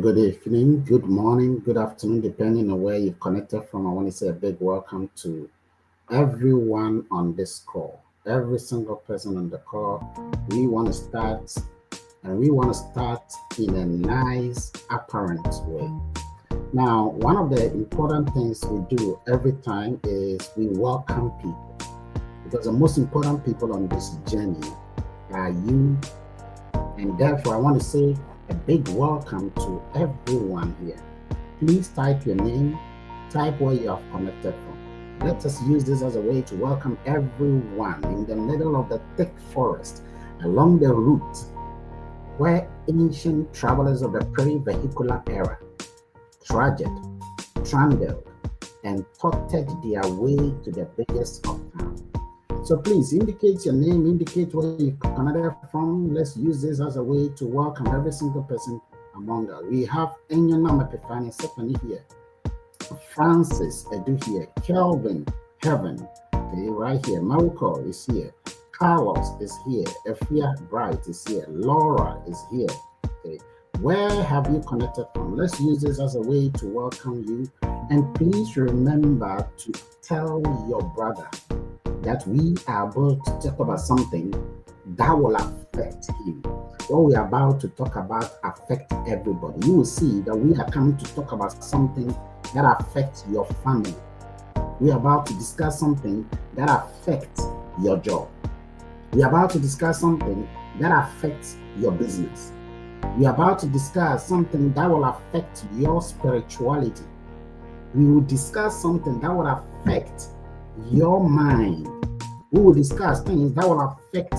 good evening, good morning, good afternoon, depending on where you've connected from. I want to say a big welcome to everyone on this call, every single person on the call. We want to start, and we want to start in a nice, apparent way. Now, one of the important things we do every time is we welcome people because the most important people on this journey are you, and therefore I want to say a big welcome to everyone here. Please type your name, type where you have connected from. Let us use this as a way to welcome everyone in the middle of the thick forest, along the route where ancient travelers of the pre-vehicular era trudged, trundled, and potted their way to the biggest of town. So please indicate your name, indicate where you connected from. Let's use this as a way to welcome every single person among us. We have Enyonam Epifani Stephanie here, Francis Edu here, Kelvin Heaven, okay, right here. Maruko is here, Carlos is here, Efia Bright is here, Laura is here. Okay. Where have you connected from? Let's use this as a way to welcome you. And please remember to tell your brother that we are about to talk about something that will affect him. What we are about to talk about affect everybody. You will see that we are coming to talk about something that affects your family. We are about to discuss something that affects your job. We are about to discuss something that affects your business. We are about to discuss something that will affect your spirituality. We will discuss something that will affect your mind. We will discuss things that will affect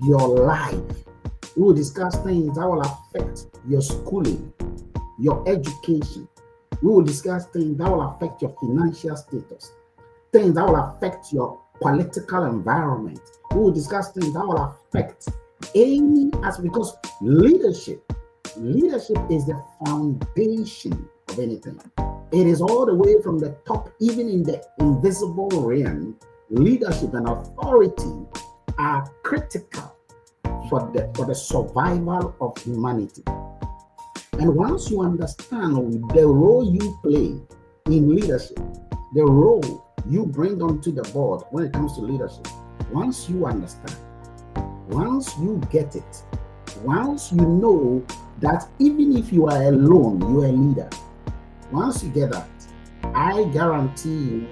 your life. We will discuss things that will affect your schooling, your education. We will discuss things that will affect your financial status, things that will affect your political environment. We will discuss things that will affect any aspect, because leadership is the foundation of anything. It is all the way from the top, even in the invisible realm. Leadership and authority are critical for the survival of humanity. And once you understand the role you play in leadership, the role you bring onto the board when it comes to leadership, once you understand, once you get it, once you know that even if you are alone, you are a leader, once you get that, I guarantee you,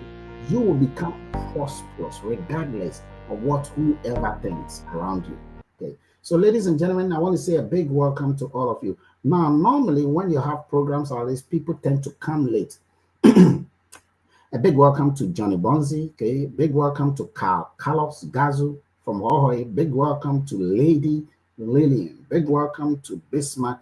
you will become prosperous regardless of what whoever thinks around you. Okay. So, ladies and gentlemen, I want to say a big welcome to all of you. Now, normally when you have programs like this, people tend to come late. A big welcome to Johnny Bonzi. Okay. Big welcome to Carlos Gazu from Hohoi. Big welcome to Lady Lillian. Big welcome to Bismarck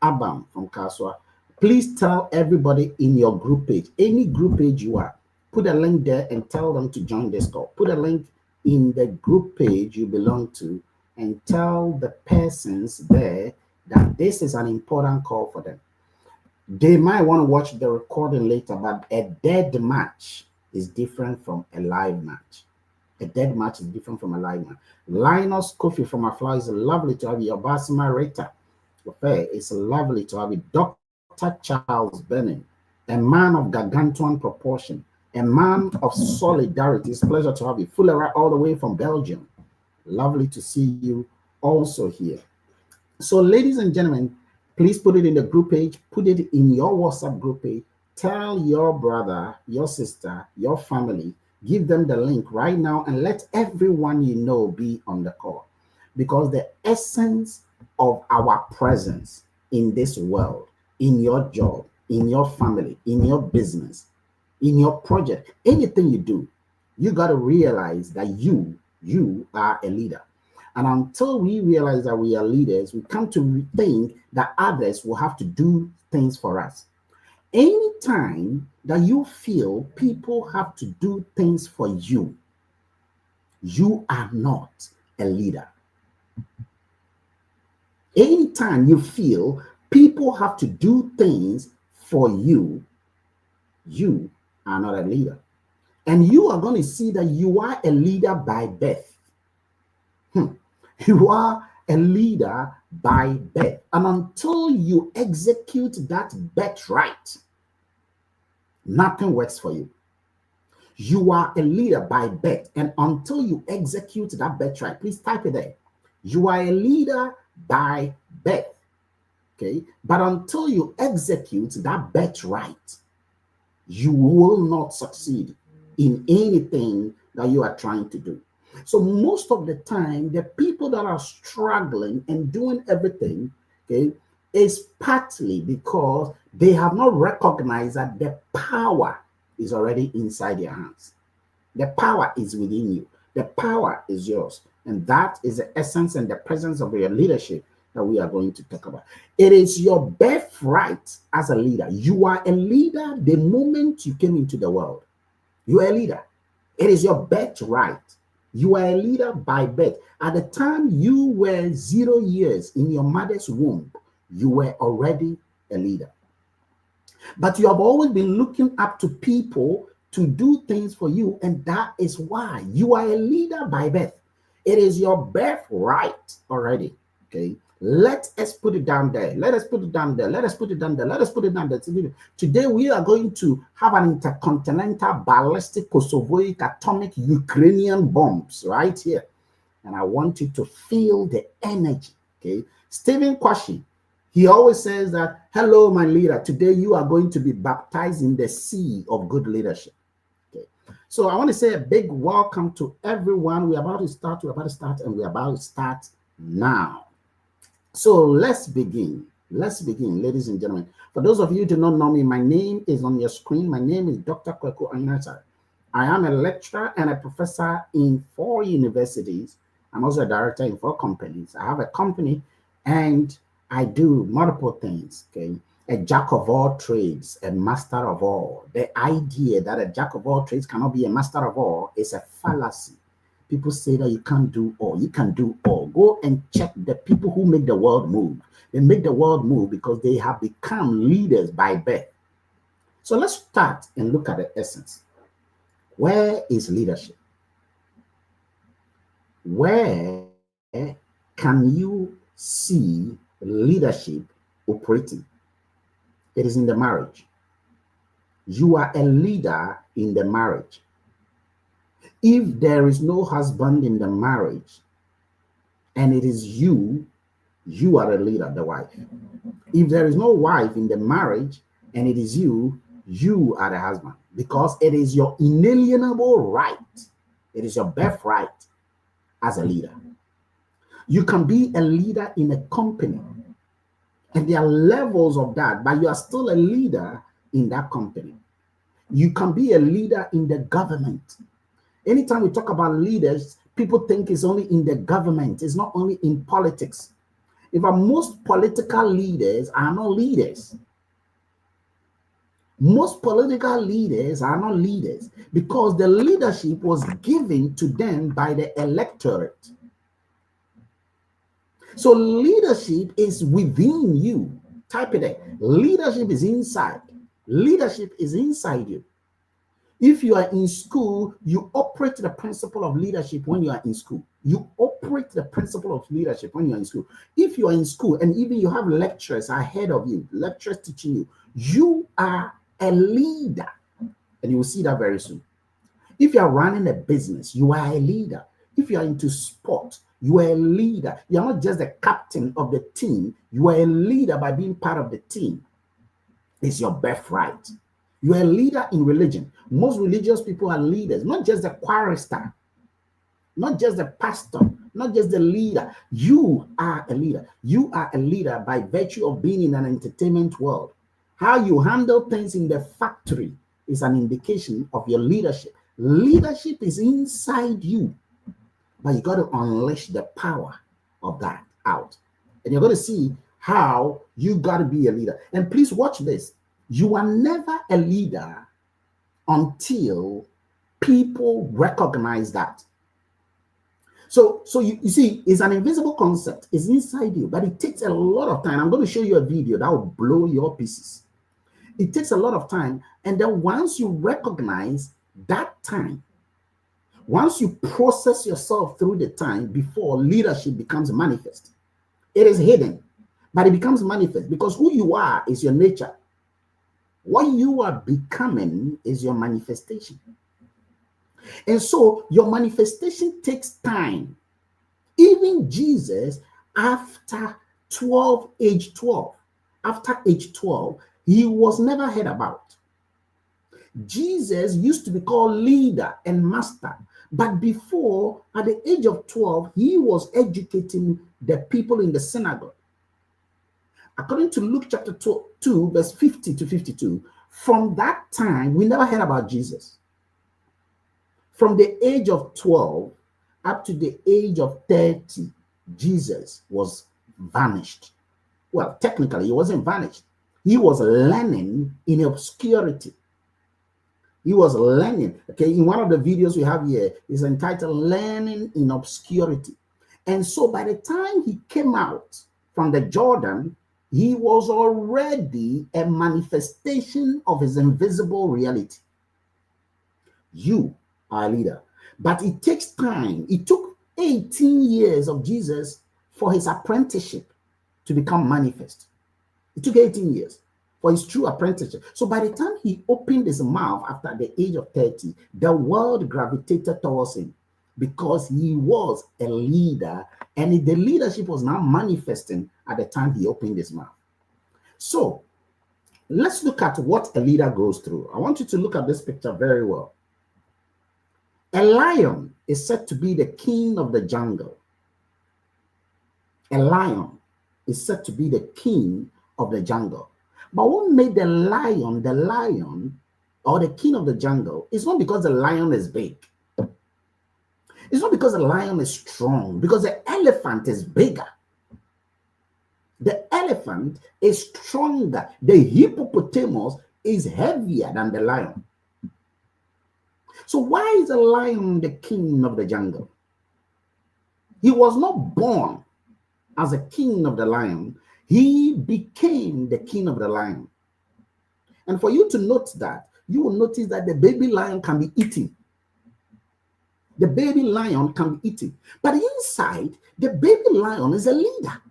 Abam from Kaswa. Please tell everybody in your group page, any group page you are, put a link there and tell them to join this call. Put a link in the group page you belong to and tell the persons there that this is an important call for them. They might want to watch the recording later, but a dead match is different from a live match. A dead match is different from a live match. Linus Kofi from Afla is lovely to have you. Obasima Rita, it's lovely to have you. Dr. Charles Benning, a man of gargantuan proportion, a man of solidarity. It's a pleasure to have you. Fulera, all the way from Belgium. Lovely to see you also here. So, ladies and gentlemen, please put it in the group page, put it in your WhatsApp group page. Tell your brother, your sister, your family, give them the link right now and let everyone you know be on the call. Because the essence of our presence in this world, in your job, in your family, in your business, in your project, anything you do, you got to realize that you are a leader. And until we realize that we are leaders, we come to think that others will have to do things for us. Anytime that you feel people have to do things for you, you are not a leader. Anytime you feel people have to do things for you, you are not a leader. And you are going to see that you are a leader by birth. You are a leader by birth. And until you execute that birthright, nothing works for you. You are a leader by birth. And until you execute that birthright, please type it there. You are a leader by birth. Okay. But until you execute that birthright, you will not succeed in anything that you are trying to do. So most of the time, the people that are struggling and doing everything, okay, is partly because they have not recognized that the power is already inside their hands. The power is within you. The power is yours. And that is the essence and the presence of your leadership that we are going to talk about. It is your birthright as a leader. You are a leader the moment you came into the world. You are a leader. It is your birthright. You are a leader by birth. At the time you were 0 years in your mother's womb, you were already a leader. But you have always been looking up to people to do things for you, and that is why you are a leader by birth. It is your birthright already. Okay. Let us put it down there. Let us put it down there. Let us put it down there. Let us put it down there. Today, we are going to have an intercontinental ballistic Kosovoic atomic Ukrainian bombs right here. And I want you to feel the energy. Okay. Stephen Kwashi, he always says that, hello, my leader. Today, you are going to be baptized in the sea of good leadership. Okay. So I want to say a big welcome to everyone. We're about to start, and we're about to start now. So let's begin. Let's begin, ladies and gentlemen. For those of you who do not know me, my name is on your screen. My name is Dr. Kweku Anyasa. I am a lecturer and a professor in 4 universities. I'm also a director in 4 companies. I have a company and I do multiple things. Okay, a jack of all trades, a master of all. The idea that a jack of all trades cannot be a master of all is a fallacy. People say that you can't do all. You can do all. Go and check the people who make the world move. They make the world move because they have become leaders by birth. So let's start and look at the essence. Where is leadership? Where can you see leadership operating? It is in the marriage. You are a leader in the marriage. If there is no husband in the marriage and it is you, you are a leader, the wife. If there is no wife in the marriage and it is you, you are the husband, because it is your inalienable right. It is your birthright as a leader. You can be a leader in a company and there are levels of that, but you are still a leader in that company. You can be a leader in the government. Anytime we talk about leaders, people think it's only in the government. It's not only in politics. In fact, most political leaders are not leaders. Most political leaders are not leaders because the leadership was given to them by the electorate. So leadership is within you. Type it there. Leadership is inside. Leadership is inside you. If you are in school, you operate the principle of leadership when you are in school. You operate the principle of leadership when you are in school. If you are in school and even you have lecturers ahead of you, lecturers teaching you, you are a leader. And you will see that very soon. If you are running a business, you are a leader. If you are into sport, you are a leader. You are not just the captain of the team. You are a leader by being part of the team. It's your birthright. You are a leader in religion. Most religious people are leaders, not just the chorister, not just the pastor, not just the leader. You are a leader. You are a leader by virtue of being in an entertainment world. How you handle things in the factory is an indication of your leadership. Leadership is inside you, but you got to unleash the power of that out. And you're going to see how you got to be a leader. And please watch this. You are never a leader until people recognize that. So you see, it's an invisible concept. It's inside you, but it takes a lot of time. I'm going to show you a video that will blow your pieces. It takes a lot of time. And then once you recognize that time, once you process yourself through the time before leadership becomes manifest, It is hidden, but it becomes manifest because who you are is your nature. What you are becoming is your manifestation. And so your manifestation takes time. Even Jesus, after 12, age 12, after age 12, he was never heard about. Jesus used to be called leader and master. But before, at the age of 12, he was educating the people in the synagogue. According to Luke chapter 2, verse 50 to 52, from that time, we never heard about Jesus. From the age of 12 up to the age of 30, Jesus was vanished. Well, technically, he wasn't vanished. He was learning in obscurity. He was learning. Okay, in one of the videos we have here is entitled Learning in Obscurity. And so by the time he came out from the Jordan, he was already a manifestation of his invisible reality. You are a leader. But it takes time. It took 18 years of Jesus for his apprenticeship to become manifest. It took 18 years for his true apprenticeship. So by the time he opened his mouth after the age of 30, the world gravitated towards him because he was a leader, and the leadership was now manifesting at the time he opened his mouth. So let's look at what a leader goes through. I want you to look at this picture very well. A lion is said to be the king of the jungle. A lion is said to be the king of the jungle. But what made the lion, or the king of the jungle, is not because the lion is big. It's not because the lion is strong, because the elephant is bigger. The elephant is stronger. The hippopotamus is heavier than the lion. So why is the lion the king of the jungle? He was not born as a king of the lion. He became the king of the lion. And for you to note that, you will notice that the baby lion can be eaten. The baby lion can be eaten. But inside, the baby lion is a leader.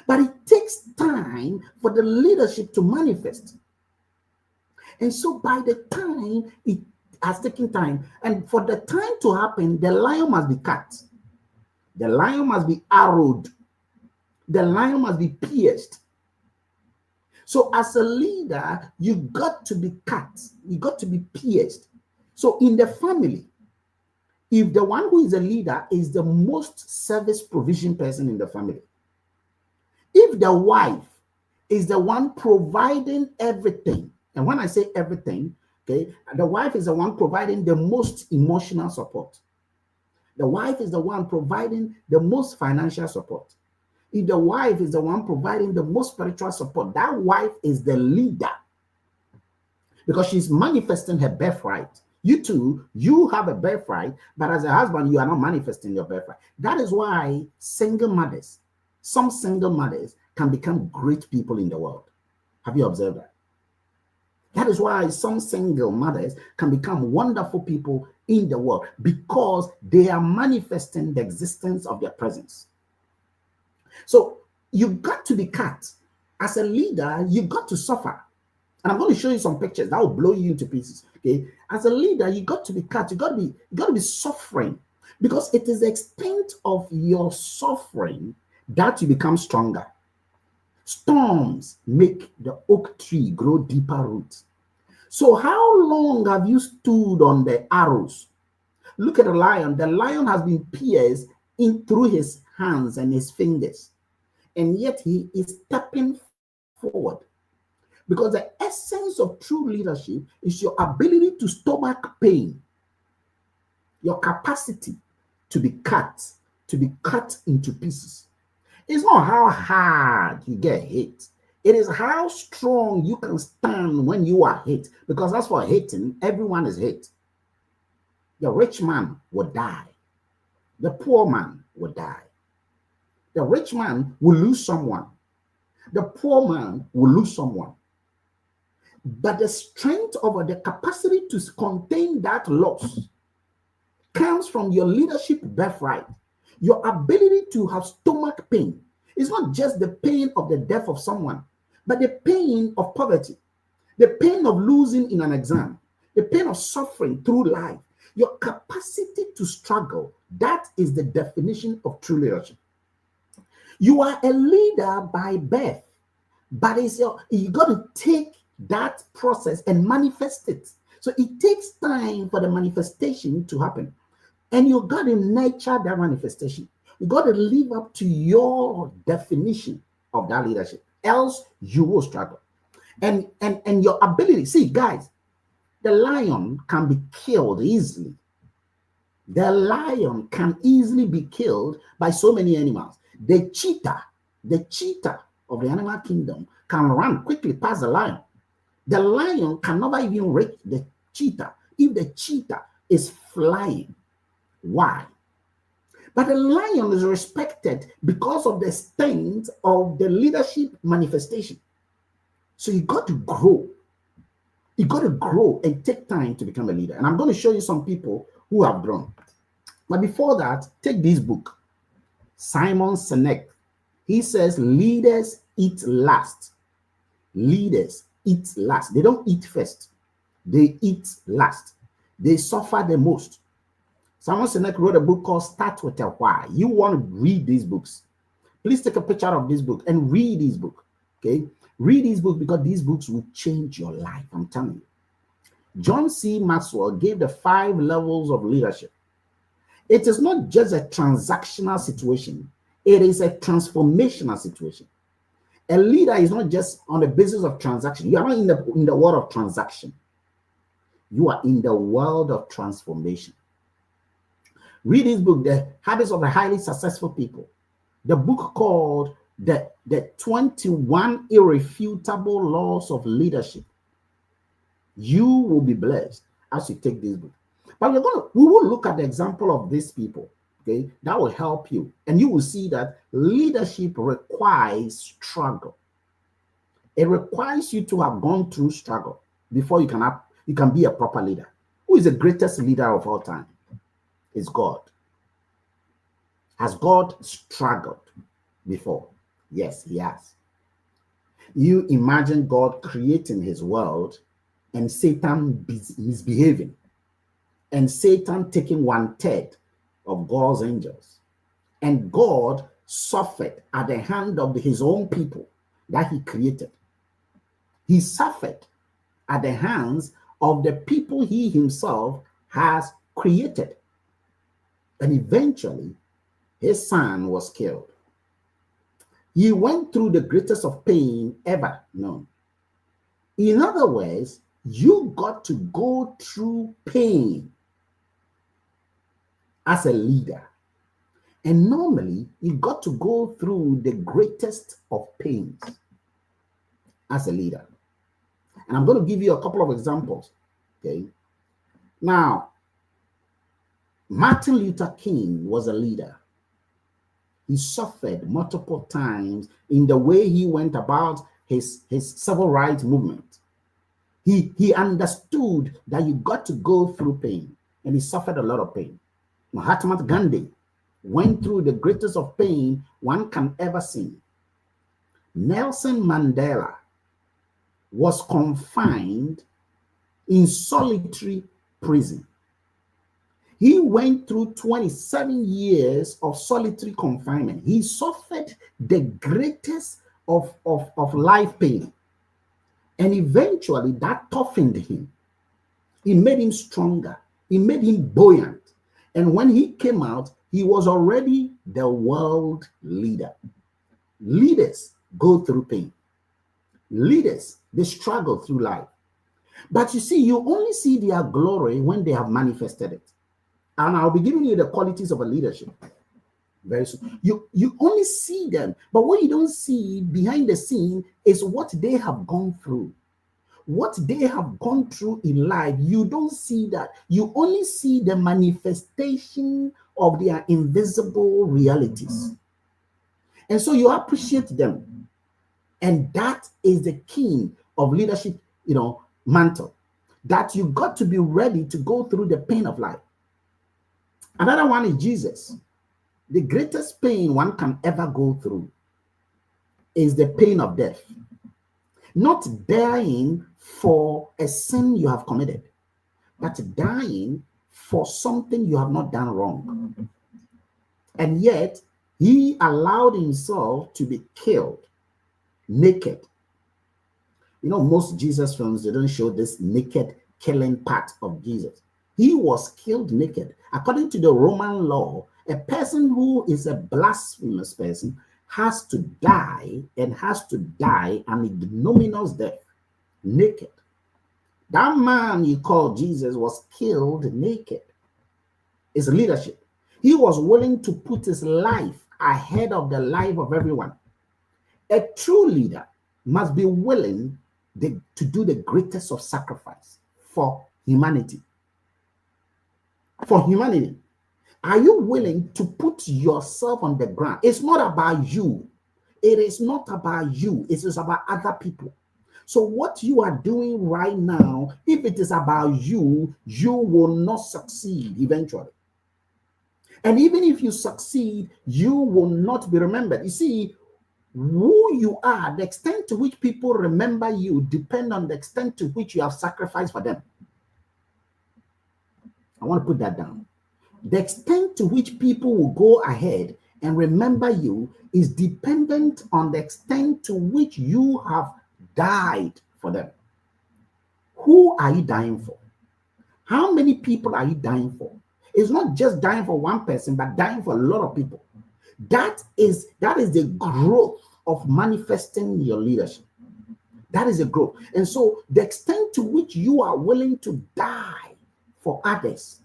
But it takes time for the leadership to manifest. And so by the time it has taken time, and for the time to happen, the lion must be cut. The lion must be arrowed. The lion must be pierced. So as a leader, you got to be cut. You got to be pierced. So in the family, if the one who is a leader is the most service provision person in the family, if the wife is the one providing everything, and when I say everything, okay, the wife is the one providing the most emotional support. The wife is the one providing the most financial support. If the wife is the one providing the most spiritual support, that wife is the leader because she's manifesting her birthright. You too, you have a birthright, but as a husband, you are not manifesting your birthright. That is why single mothers, some single mothers can become great people in the world. Have you observed that? That is why some single mothers can become wonderful people in the world because they are manifesting the existence of their presence. So you got to be cut. As a leader, you got to suffer. And I'm going to show you some pictures that will blow you into pieces. Okay. As a leader, you got to be cut. You got to be suffering because it is the extent of your suffering that you become stronger. Storms make the oak tree grow deeper roots. So how long have you stood on the arrows? Look at the lion. The lion has been pierced in through his hands and his fingers. And yet he is stepping forward. Because the essence of true leadership is your ability to stomach pain, your capacity to be cut into pieces. It's not how hard you get hit. It is how strong you can stand when you are hit. Because as for hating, everyone is hit. The rich man will die. The poor man will die. The rich man will lose someone. The poor man will lose someone. But the strength of the capacity to contain that loss comes from your leadership birthright. Your ability to have stomach pain is not just the pain of the death of someone, but the pain of poverty, the pain of losing in an exam, the pain of suffering through life. Your capacity to struggle, that is the definition of true leadership. You are a leader by birth, but you got to take that process and manifest it. So it takes time for the manifestation to happen. And you got to nurture that manifestation. You got to live up to your definition of that leadership. Else you will struggle. And your ability, see, guys, the lion can be killed easily. The lion can easily be killed by so many animals. The cheetah of the animal kingdom can run quickly past the lion. The lion can never even reach the cheetah if the cheetah is flying. Why? But the lion is respected because of the strength of the leadership manifestation. So you got to grow. You got to grow and take time to become a leader. And I'm going to show you some people who have grown. But before that, take this book. Simon Sinek. He says, leaders eat last. Leaders eat last. They don't eat first. They eat last. They suffer the most. Simon Sinek wrote a book called Start With a Why. You want to read these books. Please take a picture of this book and read this book. Okay? Read these books because these books will change your life. I'm telling you. John C. Maxwell gave the 5 levels of leadership. It is not just a transactional situation. It is a transformational situation. A leader is not just on the basis of transaction. You are not in the world of transaction. You are in the world of transformation. Read this book, The Habits of the Highly Successful People. The book called the 21 Irrefutable Laws of Leadership. You will be blessed as you take this book. But we will look at the example of these people. Okay, that will help you, and you will see that leadership requires struggle. It requires you to have gone through struggle before you can be a proper leader. Who is the greatest leader of all time? It's God. Has God struggled before? Yes, he has. You imagine God creating his world and Satan misbehaving, and Satan taking 1/3 of God's angels, and God suffered at the hand of his own people that he created. He suffered at the hands of the people he himself has created, and eventually his son was killed. He went through the greatest of pain ever known. In other words, you got to go through pain as a leader. And normally, you got to go through the greatest of pains as a leader. And I'm going to give you a couple of examples. Okay. Now, Martin Luther King was a leader. He suffered multiple times in the way he went about his civil rights movement. He understood that you got to go through pain, and he suffered a lot of pain. Mahatma Gandhi went through the greatest of pain one can ever see. Nelson Mandela was confined in solitary prison. He went through 27 years of solitary confinement. He suffered the greatest of life pain. And eventually that toughened him. It made him stronger. It made him buoyant. And when he came out, he was already the world leader. Leaders go through pain. Leaders, they struggle through life. But you see, you only see their glory when they have manifested it. And I'll be giving you the qualities of a leadership very soon. You only see them, but what you don't see behind the scene is what they have gone through. What they have gone through in life, you don't see that. You only see the manifestation of their invisible realities. And so you appreciate them. And that is the key of leadership, mantle. That you got to be ready to go through the pain of life. Another one is Jesus. The greatest pain one can ever go through is the pain of death. Not dying for a sin you have committed, but dying for something you have not done wrong. And yet, he allowed himself to be killed naked. You know, most Jesus films, they don't show this naked killing part of Jesus. He was killed naked. According to the Roman law, a person who is a blasphemous person has to die, and has to die an ignominious death, naked. That man you call Jesus was killed naked. It's leadership. He was willing to put his life ahead of the life of everyone. A true leader must be willing to do the greatest of sacrifice for humanity. For humanity. Are you willing to put yourself on the ground? It's not about you. It is not about you. It is about other people. So what you are doing right now, if it is about you, you will not succeed eventually. And even if you succeed, you will not be remembered. You see, who you are, the extent to which people remember you, depend on the extent to which you have sacrificed for them. I want to put that down. The extent to which people will go ahead and remember you is dependent on the extent to which you have died for them. Who are you dying for? How many people are you dying for? It's not just dying for one person, but dying for a lot of people. That is the growth of manifesting your leadership. That is a growth. And so the extent to which you are willing to die for others,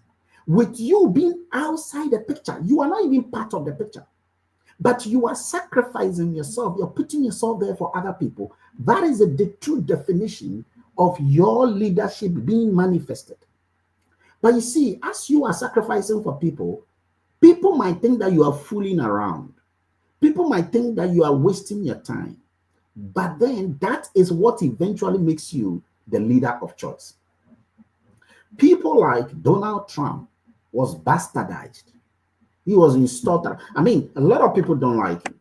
with you being outside the picture, you are not even part of the picture, but you are sacrificing yourself. You're putting yourself there for other people. That is the true definition of your leadership being manifested. But you see, as you are sacrificing for people, people might think that you are fooling around. People might think that you are wasting your time. But then that is what eventually makes you the leader of choice. People like Donald Trump was bastardized. He was installed. I mean, a lot of people don't like him.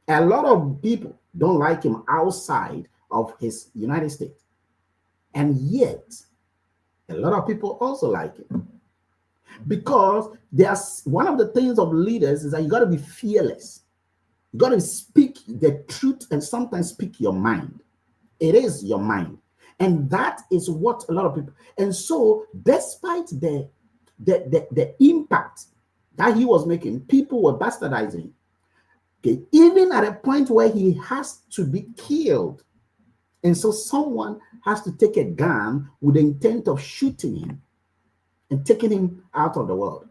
A lot of people don't like him outside of his United States. And yet, a lot of people also like him. Because there's one of the things of leaders is that you got to be fearless. You got to speak the truth and sometimes speak your mind. It is your mind. And that is what a lot of people. And so, despite the impact that he was making, people were bastardizing. Okay, even at a point where he has to be killed. And so someone has to take a gun with the intent of shooting him and taking him out of the world.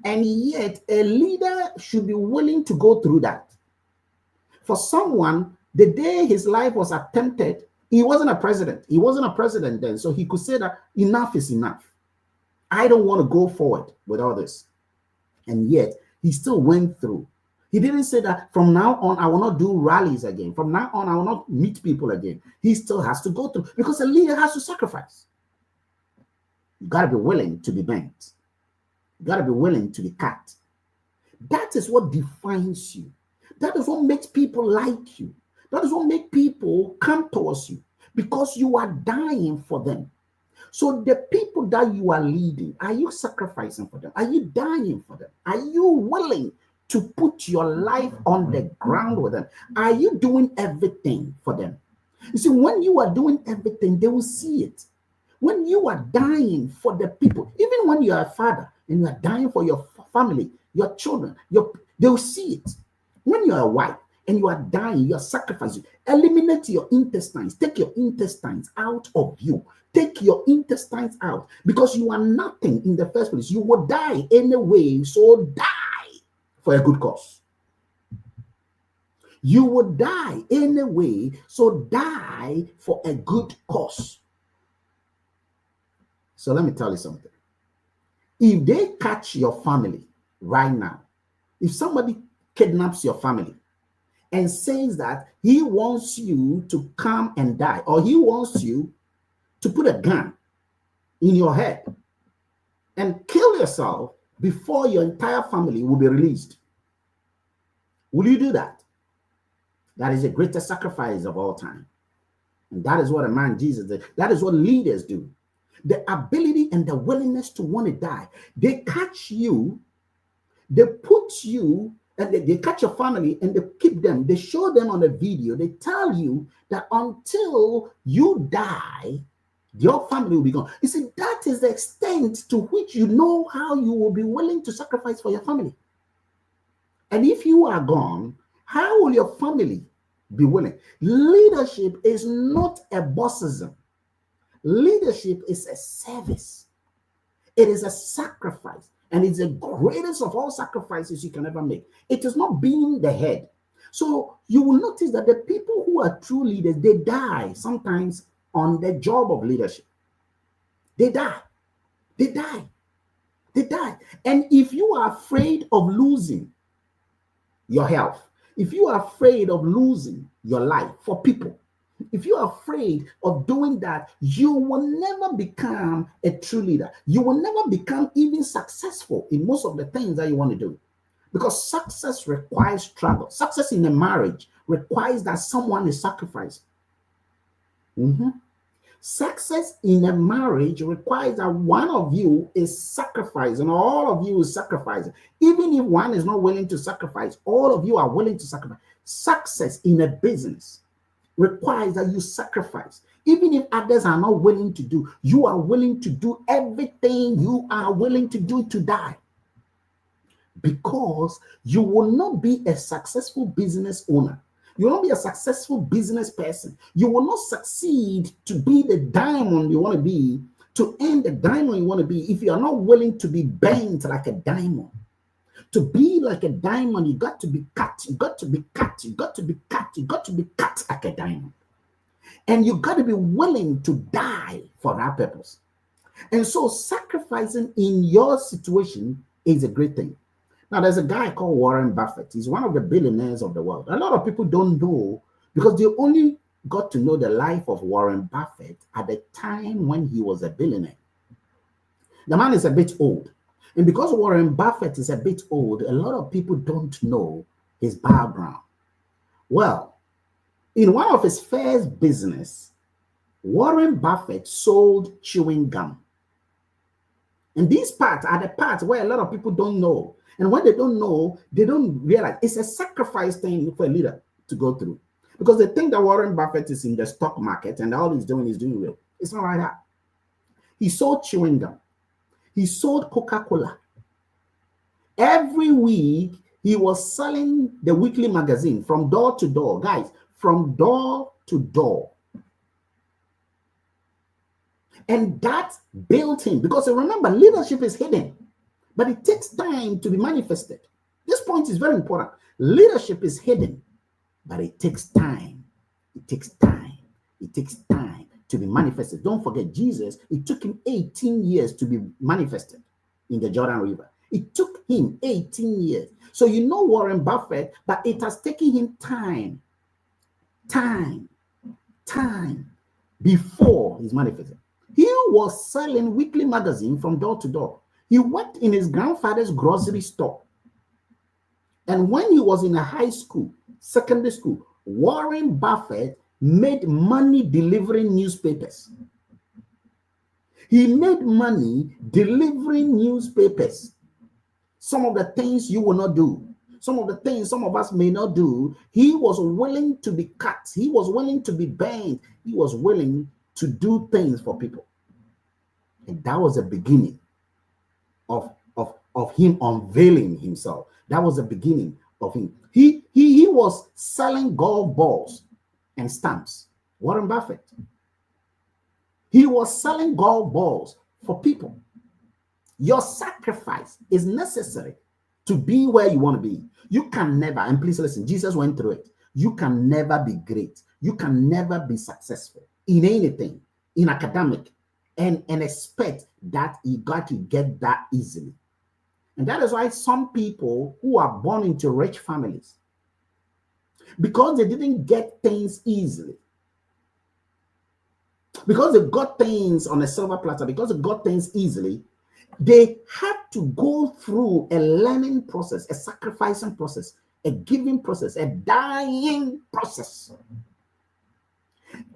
And yet a leader should be willing to go through that. For someone, the day his life was attempted, he wasn't a president. He wasn't a president then. So he could say that enough is enough. I don't want to go forward with all this. And yet he still went through. He didn't say that from now on, I will not do rallies again. From now on, I will not meet people again. He still has to go through because a leader has to sacrifice. You got to be willing to be bent. You got to be willing to be cut. That is what defines you. That is what makes people like you. That is what makes people come towards you because you are dying for them. So the people that you are leading, are you sacrificing for them? Are you dying for them? Are you willing to put your life on the ground with them? Are you doing everything for them? You see, when you are doing everything, they will see it. When you are dying for the people, even when you are a father and you are dying for your family, your children, they will see it. When you are a wife and you are dying, you are sacrificing, eliminate your intestines, take your intestines out of you. Take your intestines out because you are nothing in the first place. You will die anyway, so die for a good cause. You will die anyway, so die for a good cause. So let me tell you something. If they catch your family right now, if somebody kidnaps your family and says that he wants you to come and die, or he wants you to put a gun in your head and kill yourself before your entire family will be released. Will you do that? That is the greatest sacrifice of all time. And that is what a man Jesus did. That is what leaders do. The ability and the willingness to want to die. They catch you, they put you, and they catch your family and they keep them. They show them on the video. They tell you that until you die, your family will be gone. You see, that is the extent to which you know how you will be willing to sacrifice for your family. And if you are gone, how will your family be willing? Leadership is not a bossism. Leadership is a service. It is a sacrifice. And it's the greatest of all sacrifices you can ever make. It is not being the head. So you will notice that the people who are true leaders, they die sometimes on the job of leadership. They die. They die. They die. And if you are afraid of losing your health, if you are afraid of losing your life for people, if you are afraid of doing that, you will never become a true leader. You will never become even successful in most of the things that you want to do. Because success requires struggle. Success in a marriage requires that someone is sacrificed. Success in a marriage requires that one of you is sacrificing, all of you is sacrificing. Even if one is not willing to sacrifice, all of you are willing to sacrifice. Success in a business requires that you sacrifice. Even if others are not willing to do, you are willing to do everything you are willing to do to die. Because you will not be a successful business owner. You will not be a successful business person. You will not succeed to be the diamond you want to be, to earn the diamond you want to be, if you are not willing to be bent like a diamond. To be like a diamond, you got to be cut. You got to be cut. You got to be cut. You got to be cut like a diamond. And you got to be willing to die for that purpose. And so sacrificing in your situation is a great thing. Now, there's a guy called Warren Buffett. He's one of the billionaires of the world. A lot of people don't know because they only got to know the life of Warren Buffett at the time when he was a billionaire. The man is a bit old. And because Warren Buffett is a bit old, a lot of people don't know his background. Well, in one of his first business, Warren Buffett sold chewing gum. And these parts are the parts where a lot of people don't know. And when they don't know, they don't realize it's a sacrifice thing for a leader to go through. Because they think that Warren Buffett is in the stock market and all he's doing is doing well. It's not like that. He sold chewing gum. He sold Coca-Cola. Every week, he was selling the weekly magazine from door to door. Guys, from door to door. And that built him. Because remember, leadership is hidden. But it takes time to be manifested. This point is very important. Leadership is hidden, but it takes time. It takes time. It takes time to be manifested. Don't forget, Jesus, it took him 18 years to be manifested in the Jordan River. It took him 18 years. So you know Warren Buffett, but it has taken him time before he's manifested. He was selling weekly magazine from door to door. He worked in his grandfather's grocery store. And when he was in a high school, secondary school, Warren Buffett made money delivering newspapers. He made money delivering newspapers. Some of the things you will not do, some of the things some of us may not do, he was willing to be cut. He was willing to be bent. He was willing to do things for people. And that was the beginning of him unveiling himself. That was the beginning of him. He was selling golf balls and stamps. Warren Buffett. He was selling golf balls for people. Your sacrifice is necessary to be where you want to be. You can never, and please listen, Jesus went through it. You can never be great. You can never be successful in anything, in academic, and expect that you got to get that easily. And that is why some people who are born into rich families, because they didn't get things easily, because they got things on a silver platter, because they got things easily, They had to go through a learning process, a sacrificing process, a giving process, a dying process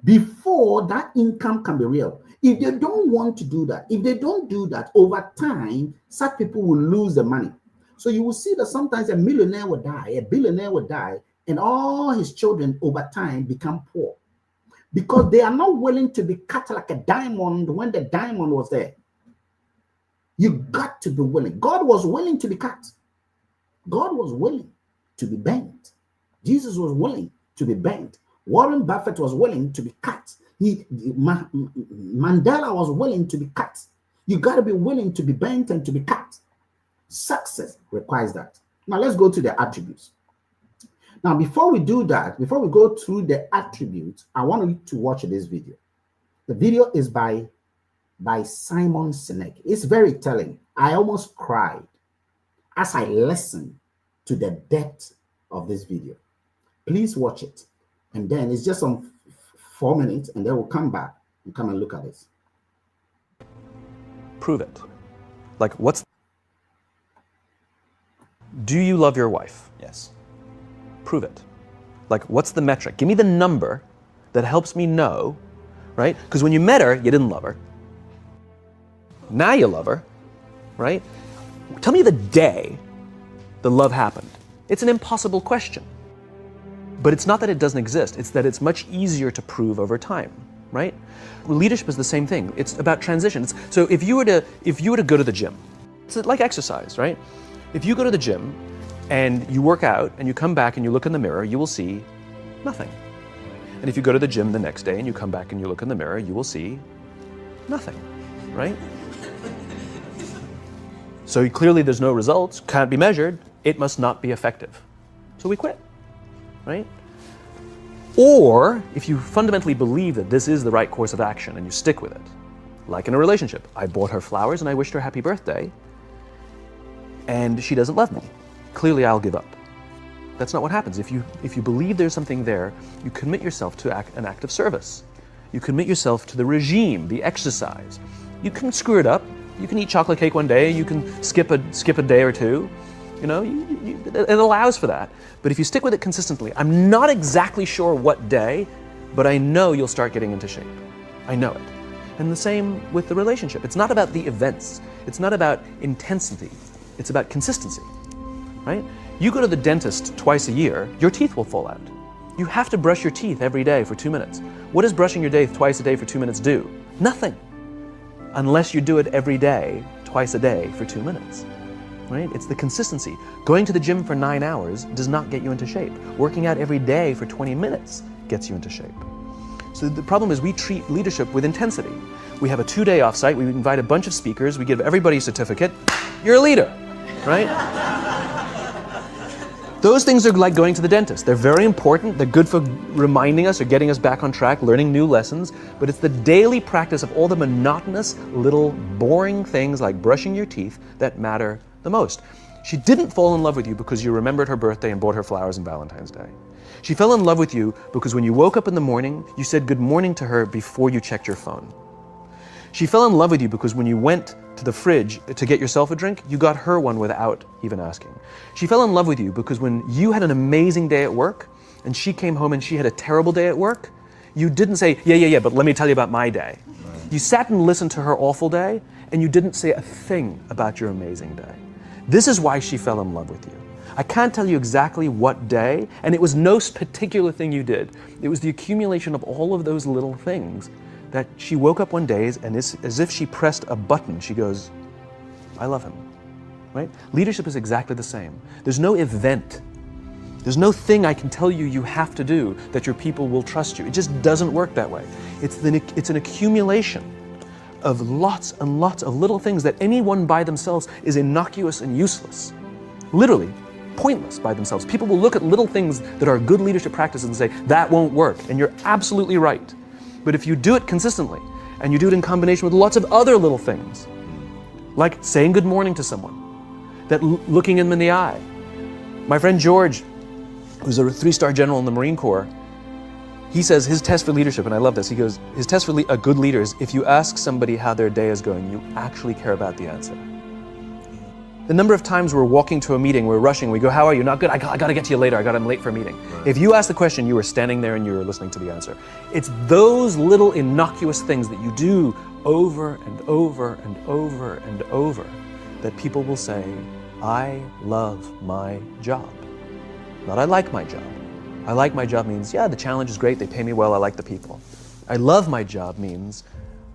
before that income can be real. If they don't want to do that, if they don't do that, over time, such people will lose the money. So you will see that sometimes a millionaire will die, a billionaire will die, and all his children over time become poor because they are not willing to be cut like a diamond when the diamond was there. You got to be willing. God was willing to be cut. God was willing to be bent. Jesus was willing to be bent. Warren Buffett was willing to be cut. Mandela was willing to be cut. You got to be willing to be bent and to be cut. Success requires that. Now let's go to the attributes. Now, before we do that, before we go through the attributes, I want you to watch this video. The video is by Simon Sinek. It's very telling. I almost cried as I listened to the depth of this video. Please watch it. And then it's just some 4 minutes, and then we'll come back and come and look at this. Prove it. Like, do you love your wife? Yes. Prove it. Like, what's the metric? Give me the number that helps me know, right? Because when you met her, you didn't love her. Now you love her, right? Tell me the day the love happened. It's an impossible question. But it's not that it doesn't exist, it's that it's much easier to prove over time, right? Leadership is the same thing. It's about transition. So if you were to go to the gym, it's like exercise, right? If you go to the gym and you work out and you come back and you look in the mirror, you will see nothing. And if you go to the gym the next day and you come back and you look in the mirror, you will see nothing, right? So clearly there's no results, can't be measured, it must not be effective. So we quit, right? Or if you fundamentally believe that this is the right course of action and you stick with it, like in a relationship, I bought her flowers and I wished her happy birthday, and she doesn't love me. Clearly I'll give up. That's not what happens. If you believe there's something there, you commit yourself to an act of service. You commit yourself to the regime, the exercise. You can screw it up. You can eat chocolate cake one day, you can skip a day or two. You know, it allows for that. But if you stick with it consistently, I'm not exactly sure what day, but I know you'll start getting into shape. I know it. And the same with the relationship. It's not about the events. It's not about intensity. It's about consistency, right? You go to the dentist twice a year, your teeth will fall out. You have to brush your teeth every day for 2 minutes. What does brushing your teeth twice a day for 2 minutes do? Nothing. Unless you do it every day, twice a day for 2 minutes, right? It's the consistency. Going to the gym for 9 hours does not get you into shape. Working out every day for 20 minutes gets you into shape. So the problem is we treat leadership with intensity. We have a 2-day offsite, we invite a bunch of speakers, we give everybody a certificate, you're a leader, right? Those things are like going to the dentist. They're very important. They're good for reminding us or getting us back on track, learning new lessons. But it's the daily practice of all the monotonous, little, boring things like brushing your teeth that matter the most. She didn't fall in love with you because you remembered her birthday and bought her flowers on Valentine's Day. She fell in love with you because when you woke up in the morning, you said good morning to her before you checked your phone. She fell in love with you because when you went to the fridge to get yourself a drink, you got her one without even asking. She fell in love with you because when you had an amazing day at work and she came home and she had a terrible day at work, you didn't say, yeah, but let me tell you about my day. You sat and listened to her awful day and you didn't say a thing about your amazing day. This is why she fell in love with you. I can't tell you exactly what day, and it was no particular thing you did. It was the accumulation of all of those little things that she woke up one day and as if she pressed a button, she goes, I love him, right? Leadership is exactly the same. There's no event. There's no thing I can tell you you have to do that your people will trust you. It just doesn't work that way. It's an accumulation of lots and lots of little things that anyone by themselves is innocuous and useless. Literally, pointless by themselves. People will look at little things that are good leadership practices and say, that won't work. And you're absolutely right. But if you do it consistently, and you do it in combination with lots of other little things, like saying good morning to someone, that looking them in the eye. My friend George, who's a 3-star general in the Marine Corps, He says his test for leadership, and I love this, he goes, his test for a good leader is if you ask somebody how their day is going, you actually care about the answer. The number of times we're walking to a meeting, we're rushing, we go, how are you? Not good, I got to get to you later, I'm late for a meeting. Right. If you ask the question, you were standing there and you were listening to the answer. It's those little innocuous things that you do over and over and over and over that people will say, I love my job. Not I like my job. I like my job means, yeah, the challenge is great, they pay me well, I like the people. I love my job means,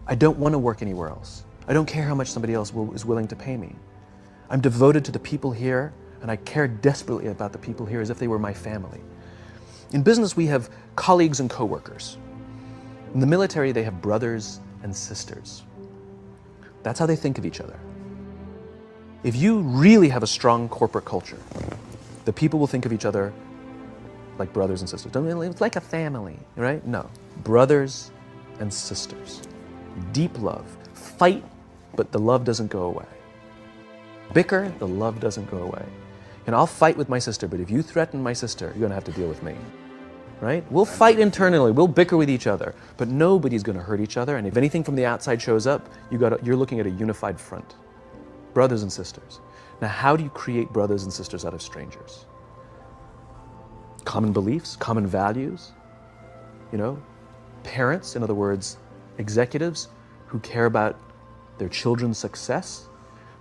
I don't want to work anywhere else. I don't care how much somebody else is willing to pay me. I'm devoted to the people here, and I care desperately about the people here as if they were my family. In business, we have colleagues and coworkers. In the military, they have brothers and sisters. That's how they think of each other. If you really have a strong corporate culture, the people will think of each other like brothers and sisters. It's like a family, right? No, brothers and sisters. Deep love. Fight, but the love doesn't go away. Bicker, the love doesn't go away. And I'll fight with my sister, but if you threaten my sister, you're gonna have to deal with me, right? We'll fight internally, we'll bicker with each other, but nobody's gonna hurt each other, and if anything from the outside shows up, you're looking at a unified front. Brothers and sisters. Now, how do you create brothers and sisters out of strangers? Common beliefs, common values, parents, in other words, executives who care about their children's success,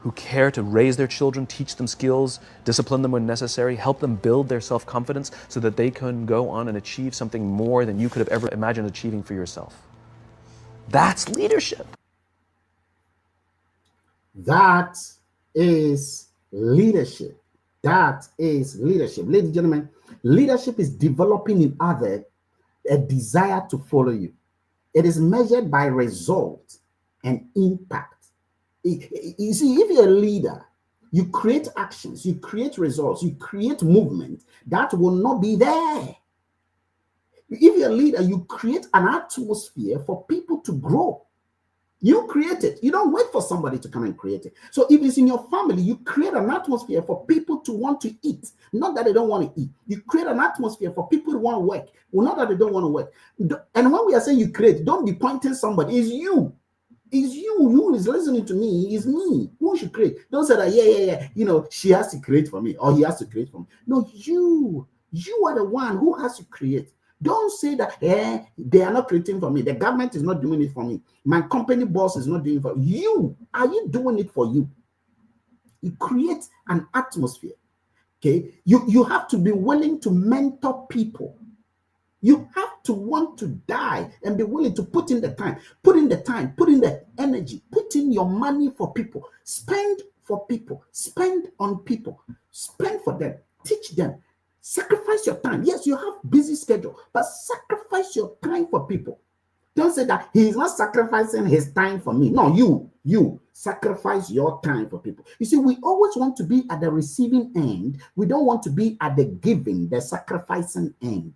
who care to raise their children, teach them skills, discipline them when necessary, help them build their self-confidence so that they can go on and achieve something more than you could have ever imagined achieving for yourself. That's leadership. That is leadership. That is leadership. Ladies and gentlemen, leadership is developing in others a desire to follow you. It is measured by result and impact. You see, if you're a leader, you create actions, you create results, you create movement that will not be there. If you're a leader, you create an atmosphere for people to grow. You create it. You don't wait for somebody to come and create it. So if it's in your family, you create an atmosphere for people to want to eat. Not that they don't want to eat. You create an atmosphere for people to want to work. Well, not that they don't want to work. And when we are saying you create, don't be pointing somebody. It's you. It's you who is listening to me. It's me who should create. Don't say that, yeah. She has to create for me or he has to create for me. No, you are the one who has to create. Don't say that they are not creating for me. The government is not doing it for me. My company boss is not doing it for you. Are you doing it for you? You create an atmosphere. Okay. You have to be willing to mentor people. You have to want to die and be willing to put in the time, put in the energy, put in your money for people, spend for people, spend on people, spend for them, teach them, sacrifice your time. Yes, you have busy schedule, but sacrifice your time for people. Don't say that he's not sacrificing his time for me. No, you sacrifice your time for people. You see, we always want to be at the receiving end. We don't want to be at the giving, the sacrificing end.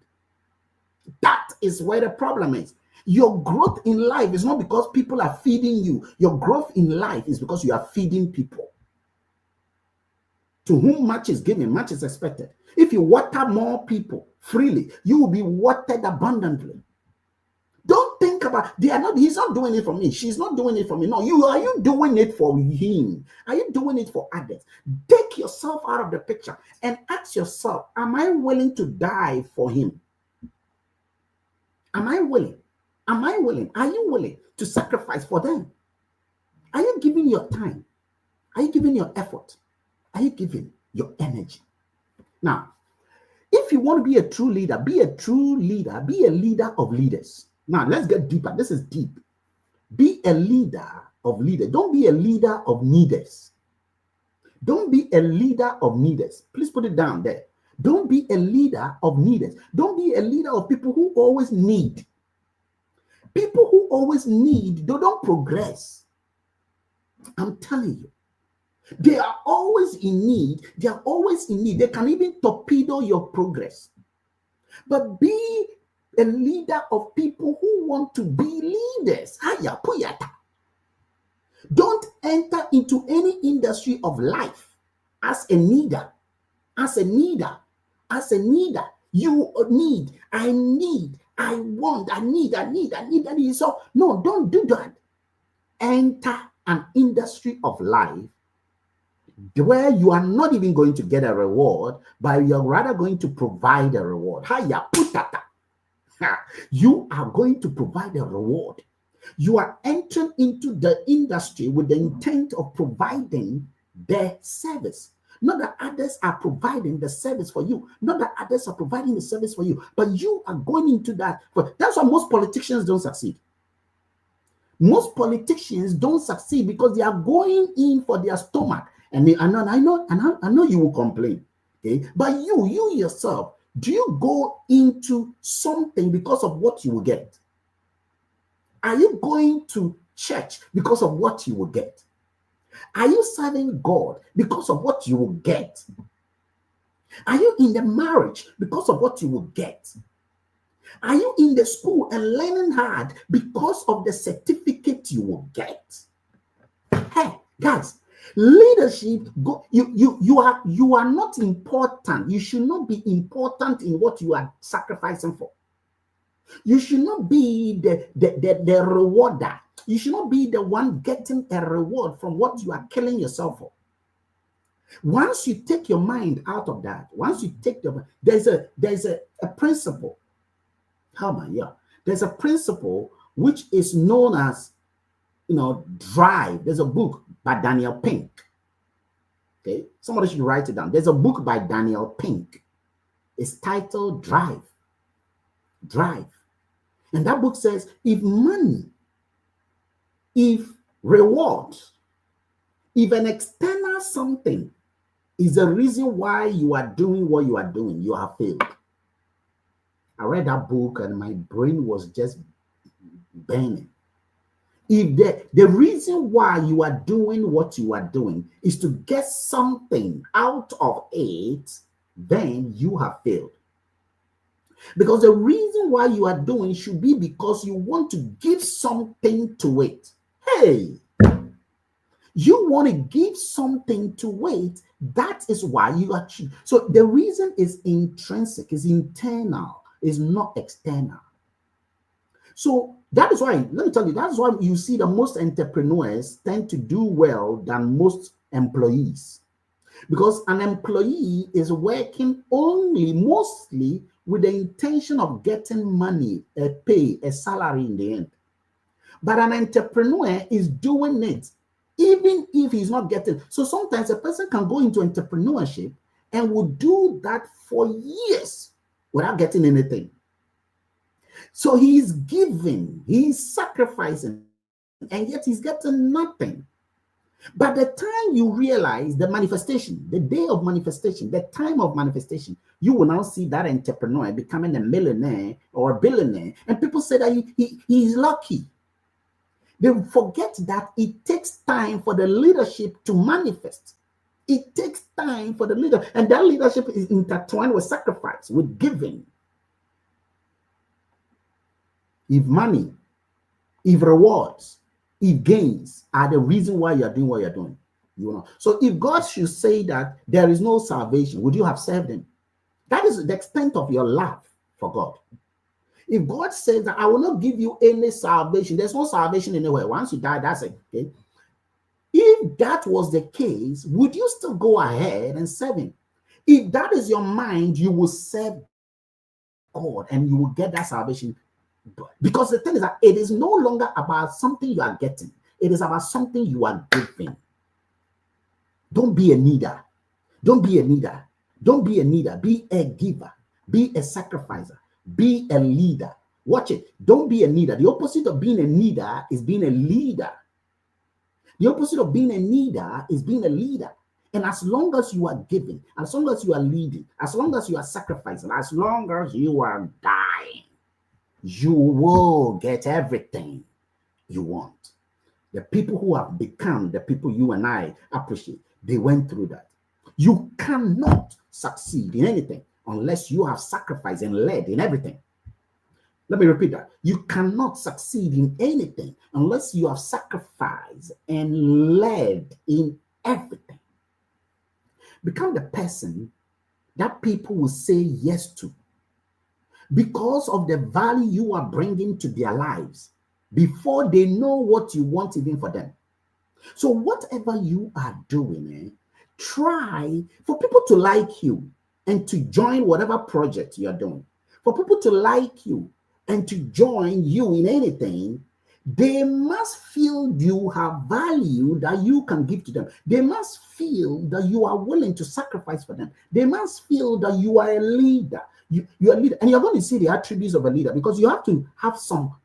That is where the problem is. Your growth in life is not because people are feeding you. Your growth in life is because you are feeding people. To whom much is given, much is expected. If you water more people freely, you will be watered abundantly. Don't think about, he's not doing it for me. She's not doing it for me. No, are you doing it for him? Are you doing it for others? Take yourself out of the picture and ask yourself, am I willing to die for him? Am I willing? Am I willing? Are you willing to sacrifice for them? Are you giving your time? Are you giving your effort? Are you giving your energy? Now, if you want to be a true leader, be a true leader. Be a leader of leaders. Now, let's get deeper. This is deep. Be a leader of leaders. Don't be a leader of needers. Don't be a leader of needers. Please put it down there. Don't be a leader of needers. Don't be a leader of people who always need. People who always need, they don't progress. I'm telling you. They are always in need. They are always in need. They can even torpedo your progress. But be a leader of people who want to be leaders. Don't enter into any industry of life as a needer. As a needer. You need, I need, I want, I need. So, no, don't do that. Enter an industry of life where you are not even going to get a reward, but you're rather going to provide a reward. Hiya, putata. You are going to provide a reward. You are entering into the industry with the intent of providing their service. Not that others are providing the service for you, not that others are providing the service for you, but you are going into that. That's why most politicians don't succeed. Most politicians don't succeed because they are going in for their stomach. And I know you will complain. Okay, but you yourself, do you go into something because of what you will get? Are you going to church because of what you will get? Are you serving God because of what you will get? Are you in the marriage because of what you will get? Are you in the school and learning hard because of the certificate you will get? Hey, guys, leadership, you are not important. You should not be important in what you are sacrificing for. You should not be the rewarder. You should not be the one getting a reward from what you are killing yourself for. Once you take your mind out of that, once you take there's a principle. There's a principle which is known as, drive. There's a book by Daniel Pink. Okay, somebody should write it down. There's a book by Daniel Pink. It's titled Drive. Drive. And that book says, if money, if reward, if an external something is the reason why you are doing what you are doing, you have failed. I read that book and my brain was just burning. If the reason why you are doing what you are doing is to get something out of it, then you have failed. Because the reason why you are doing should be because you want to give something to it. Hey, you want to give something to it. That is why you are. So the reason is intrinsic, is internal, is not external. So that is why, let me tell you, that's why you see that most entrepreneurs tend to do well than most employees. Because an employee is working mostly with the intention of getting money, a pay, a salary in the end. But an entrepreneur is doing it even if he's not getting. So sometimes a person can go into entrepreneurship and will do that for years without getting anything. So he's giving, he's sacrificing, and yet he's getting nothing. But the time you realize the manifestation, the day of manifestation, the time of manifestation, you will now see that entrepreneur becoming a millionaire or a billionaire. And people say that he's lucky. They forget that it takes time for the leadership to manifest. It takes time for the leader. And that leadership is intertwined with sacrifice, with giving. If money, if rewards, if gains are the reason why you are doing what you're doing, So if God should say that there is no salvation, would you have served him? That is the extent of your love for God. If God says that I will not give you any salvation, there's no salvation anywhere. Once you die, that's it. Okay. If that was the case, would you still go ahead and serve him? If that is your mind, you will serve God and you will get that salvation. Because the thing is that it is no longer about something you are getting. It is about something you are giving. Don't be a needer. Don't be a needer. Don't be a needer. Be a giver. Be a sacrificer. Be a leader. Watch it. Don't be a needer. The opposite of being a needer is being a leader. The opposite of being a needer is being a leader. And as long as you are giving, as long as you are leading, as long as you are sacrificing, as long as you are dying, you will get everything you want. The people who have become the people you and I appreciate, they went through that. You cannot succeed in anything unless you have sacrificed and led in everything. Let me repeat that. You cannot succeed in anything unless you have sacrificed and led in everything. Become the person that people will say yes to. because of the value you are bringing to their lives before they know what you want even for them. So whatever you are doing, try for people to like you and to join whatever project you're doing. For people to like you and to join you in anything, they must feel you have value that you can give to them. They must feel that you are willing to sacrifice for them. They must feel that you are a leader. You are a leader, and you're going to see the attributes of a leader because you have to have some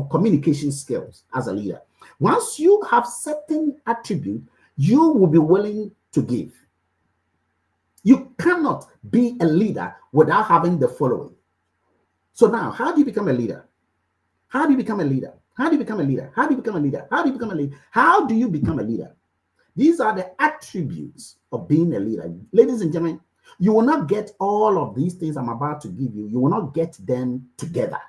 communication skills as a leader. Once you have certain attribute, you will be willing to give. You cannot be a leader without having the following. So now, how do you become a leader? How do you become a leader? How do you become a leader? How do you become a leader? How do you become a leader? How do you become a leader? These are the attributes of being a leader. Ladies and gentlemen, you will not get all of these things I'm about to give you. You will not get them together.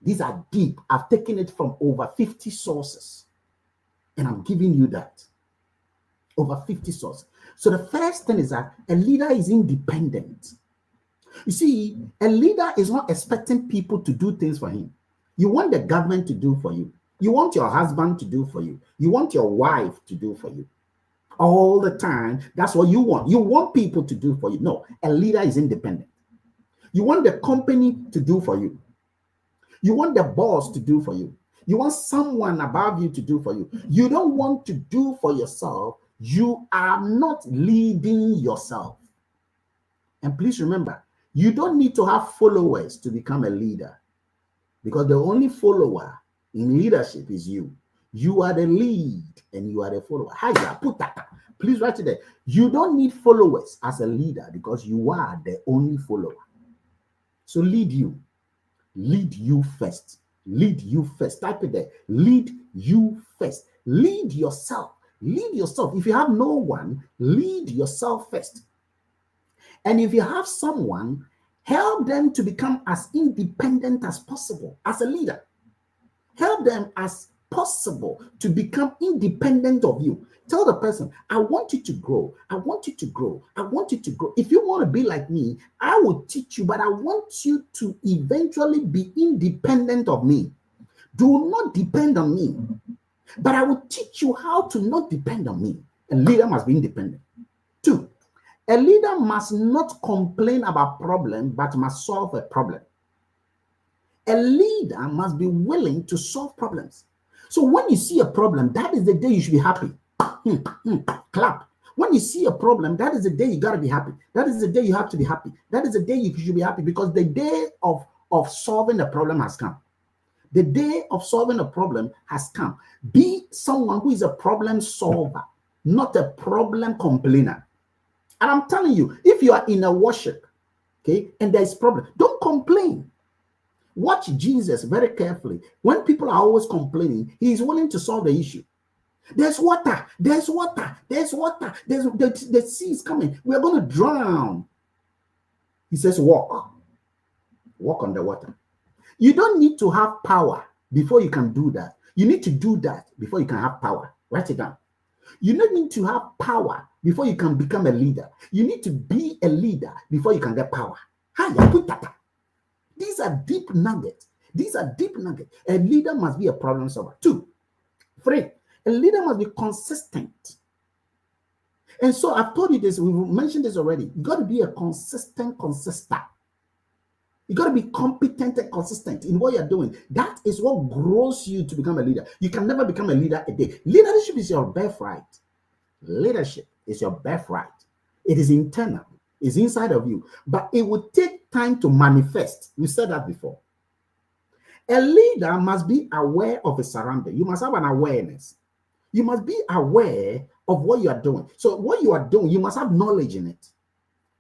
These are deep. I've taken it from over 50 sources, and I'm giving you that. Over 50 sources. So the first thing is that a leader is independent. You see, a leader is not expecting people to do things for him. You want the government to do for you. You want your husband to do for you. You want your wife to do for you. All the time, that's what you want. You want people to do for you. No, a leader is independent. You want the company to do for you. You want the boss to do for you. You want someone above you to do for you. You don't want to do for yourself. You are not leading yourself. And please remember, you don't need to have followers to become a leader, because the only follower in leadership is you. You are the lead and you are the follower. Hiya, put that. Please write it there. You don't need followers as a leader because you are the only follower. So lead you. Lead you first. Lead you first. Type it there. Lead you first. Lead yourself. Lead yourself. If you have no one, lead yourself first. And if you have someone, help them to become as independent as possible as a leader. Help them as possible to become independent of you. Tell the person, I want you to grow. I want you to grow. I want you to grow. If you want to be like me, I will teach you, but I want you to eventually be independent of me. Do not depend on me, but I will teach you how to not depend on me. A leader must be independent. 2, a leader must not complain about problems, but must solve a problem. A leader must be willing to solve problems. So when you see a problem, that is the day you should be happy. Clap. When you see a problem, that is the day you got to be happy. That is the day you have to be happy. That is the day you should be happy, because the day of solving the problem has come. The day of solving a problem has come. Be someone who is a problem solver, not a problem complainer. And I'm telling you, if you are in a worship, okay, and there is problem, don't complain. Watch Jesus very carefully. When people are always complaining, he is willing to solve the issue. There's water, there's water, there's water, the sea is coming. We're going to drown. He says, walk on the water. You don't need to have power before you can do that. You need to do that before you can have power. Write it down. You don't need to have power before you can become a leader. You need to be a leader before you can get power. These are deep nuggets. These are deep nuggets. A leader must be a problem solver. 2, 3, a leader must be consistent. And so I've told you this, we've mentioned this already. You got to be a consistent. You got to be competent and consistent in what you're doing. That is what grows you to become a leader. You can never become a leader a day. Leadership is your birthright. Leadership is your birthright. It is internal. It's inside of you. But it will take time to manifest. We said that before. A leader must be aware of his surroundings. You must have an awareness. You must be aware of what you are doing. So what you are doing, you must have knowledge in it.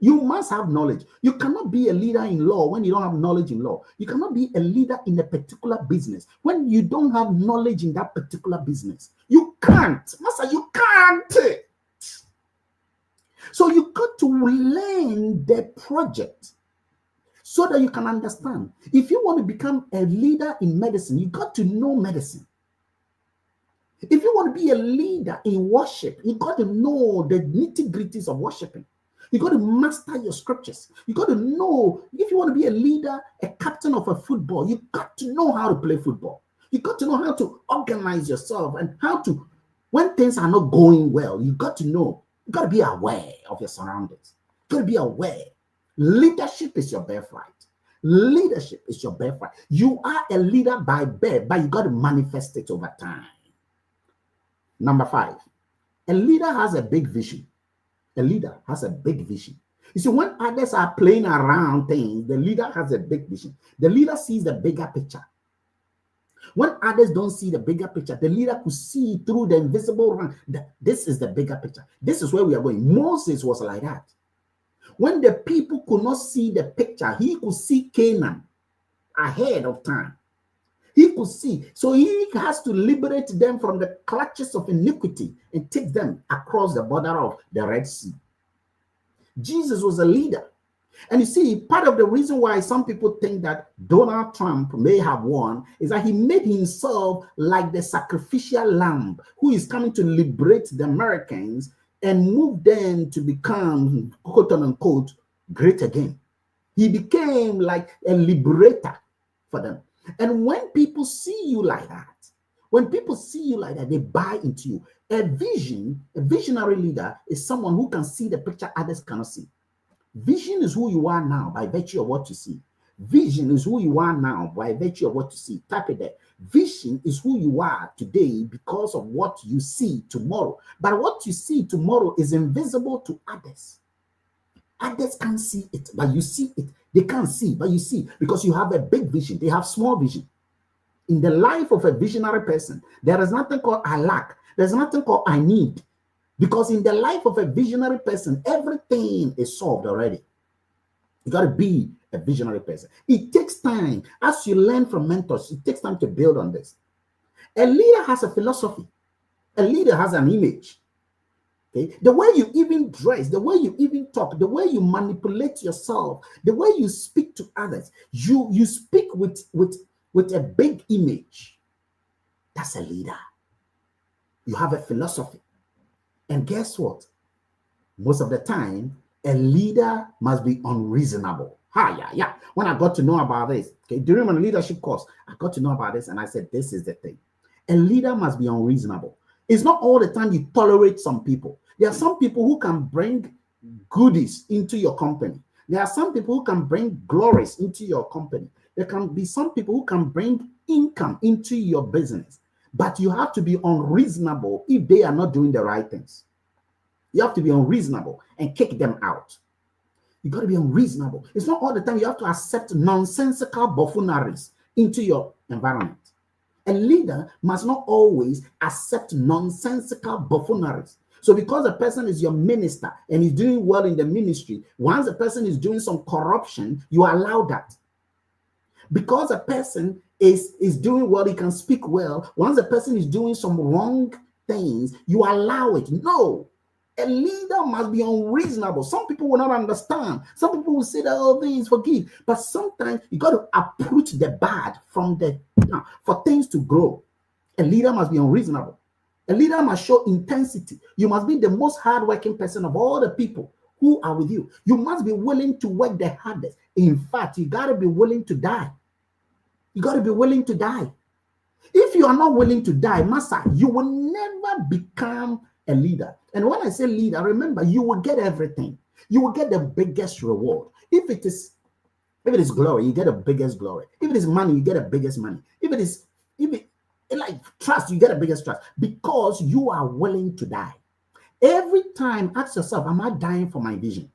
You must have knowledge. You cannot be a leader in law when you don't have knowledge in law. You cannot be a leader in a particular business when you don't have knowledge in that particular business. You can't. Master, you can't. So you got to learn the project so that you can understand. If you want to become a leader in medicine, you got to know medicine. If you want to be a leader in worship, you got to know the nitty-gritties of worshiping. You got to master your scriptures. You got to know, if you want to be a leader, a captain of a football, you got to know how to play football. You got to know how to organize yourself and how to, when things are not going well, you got to know. You got to be aware of your surroundings. You got to be aware. Leadership is your birthright. Leadership is your birthright. You are a leader by birth, but you got to manifest it over time. Number 5, a leader has a big vision. A leader has a big vision. You see, when others are playing around things, the leader has a big vision. The leader sees the bigger picture. When others don't see the bigger picture, the leader could see through the invisible run. This is the bigger picture. This is where we are going. Moses was like that. When the people could not see the picture, he could see Canaan ahead of time. He could see. So he has to liberate them from the clutches of iniquity and take them across the border of the Red Sea. Jesus was a leader. And you see, part of the reason why some people think that Donald Trump may have won is that he made himself like the sacrificial lamb who is coming to liberate the Americans and move them to become, quote unquote, great again. He became like a liberator for them. And when people see you like that, they buy into you. A visionary leader is someone who can see the picture others cannot see. Vision is who you are now by virtue of what you see. Vision is who you are now by virtue of what you see. Type it there. Vision is who you are today because of what you see tomorrow. But what you see tomorrow is invisible to others. Others can't see it, but you see it. They can't see, but you see, because you have a big vision. They have small vision. In the life of a visionary person, there is nothing called I lack. There's nothing called I need. Because in the life of a visionary person, everything is solved already. You got to be a visionary person. It takes time. As you learn from mentors, it takes time to build on this. A leader has a philosophy. A leader has an image. Okay? The way you even dress, the way you even talk, the way you manipulate yourself, the way you speak to others, you speak with a big image. That's a leader. You have a philosophy. And guess what? Most of the time, a leader must be unreasonable. Yeah. When I got to know about this, okay, during my leadership course, I got to know about this and I said, this is the thing. A leader must be unreasonable. It's not all the time you tolerate some people. There are some people who can bring goodies into your company. There are some people who can bring glories into your company. There can be some people who can bring income into your business. But you have to be unreasonable if they are not doing the right things. You have to be unreasonable and kick them out. You got to be unreasonable. It's not all the time you have to accept nonsensical buffooneries into your environment. A leader must not always accept nonsensical buffooneries. So because a person is your minister and is doing well in the ministry, once a person is doing some corruption, you allow that. Because a person is doing well, he can speak well. Once a person is doing some wrong things, you allow it. No, a leader must be unreasonable. Some people will not understand. Some people will say that all things forgive. But sometimes you got to uproot the bad from for things to grow. A leader must be unreasonable. A leader must show intensity. You must be the most hardworking person of all the people who are with you. You must be willing to work the hardest. In fact, you got to be willing to die. You got to be willing to die. If you are not willing to die, Master, you will never become a leader. And when I say leader, remember, you will get everything. You will get the biggest reward. If it is glory, you get the biggest glory. If it is money, you get the biggest money. If it like trust, you get the biggest trust because you are willing to die. Every time, ask yourself, am I dying for my vision?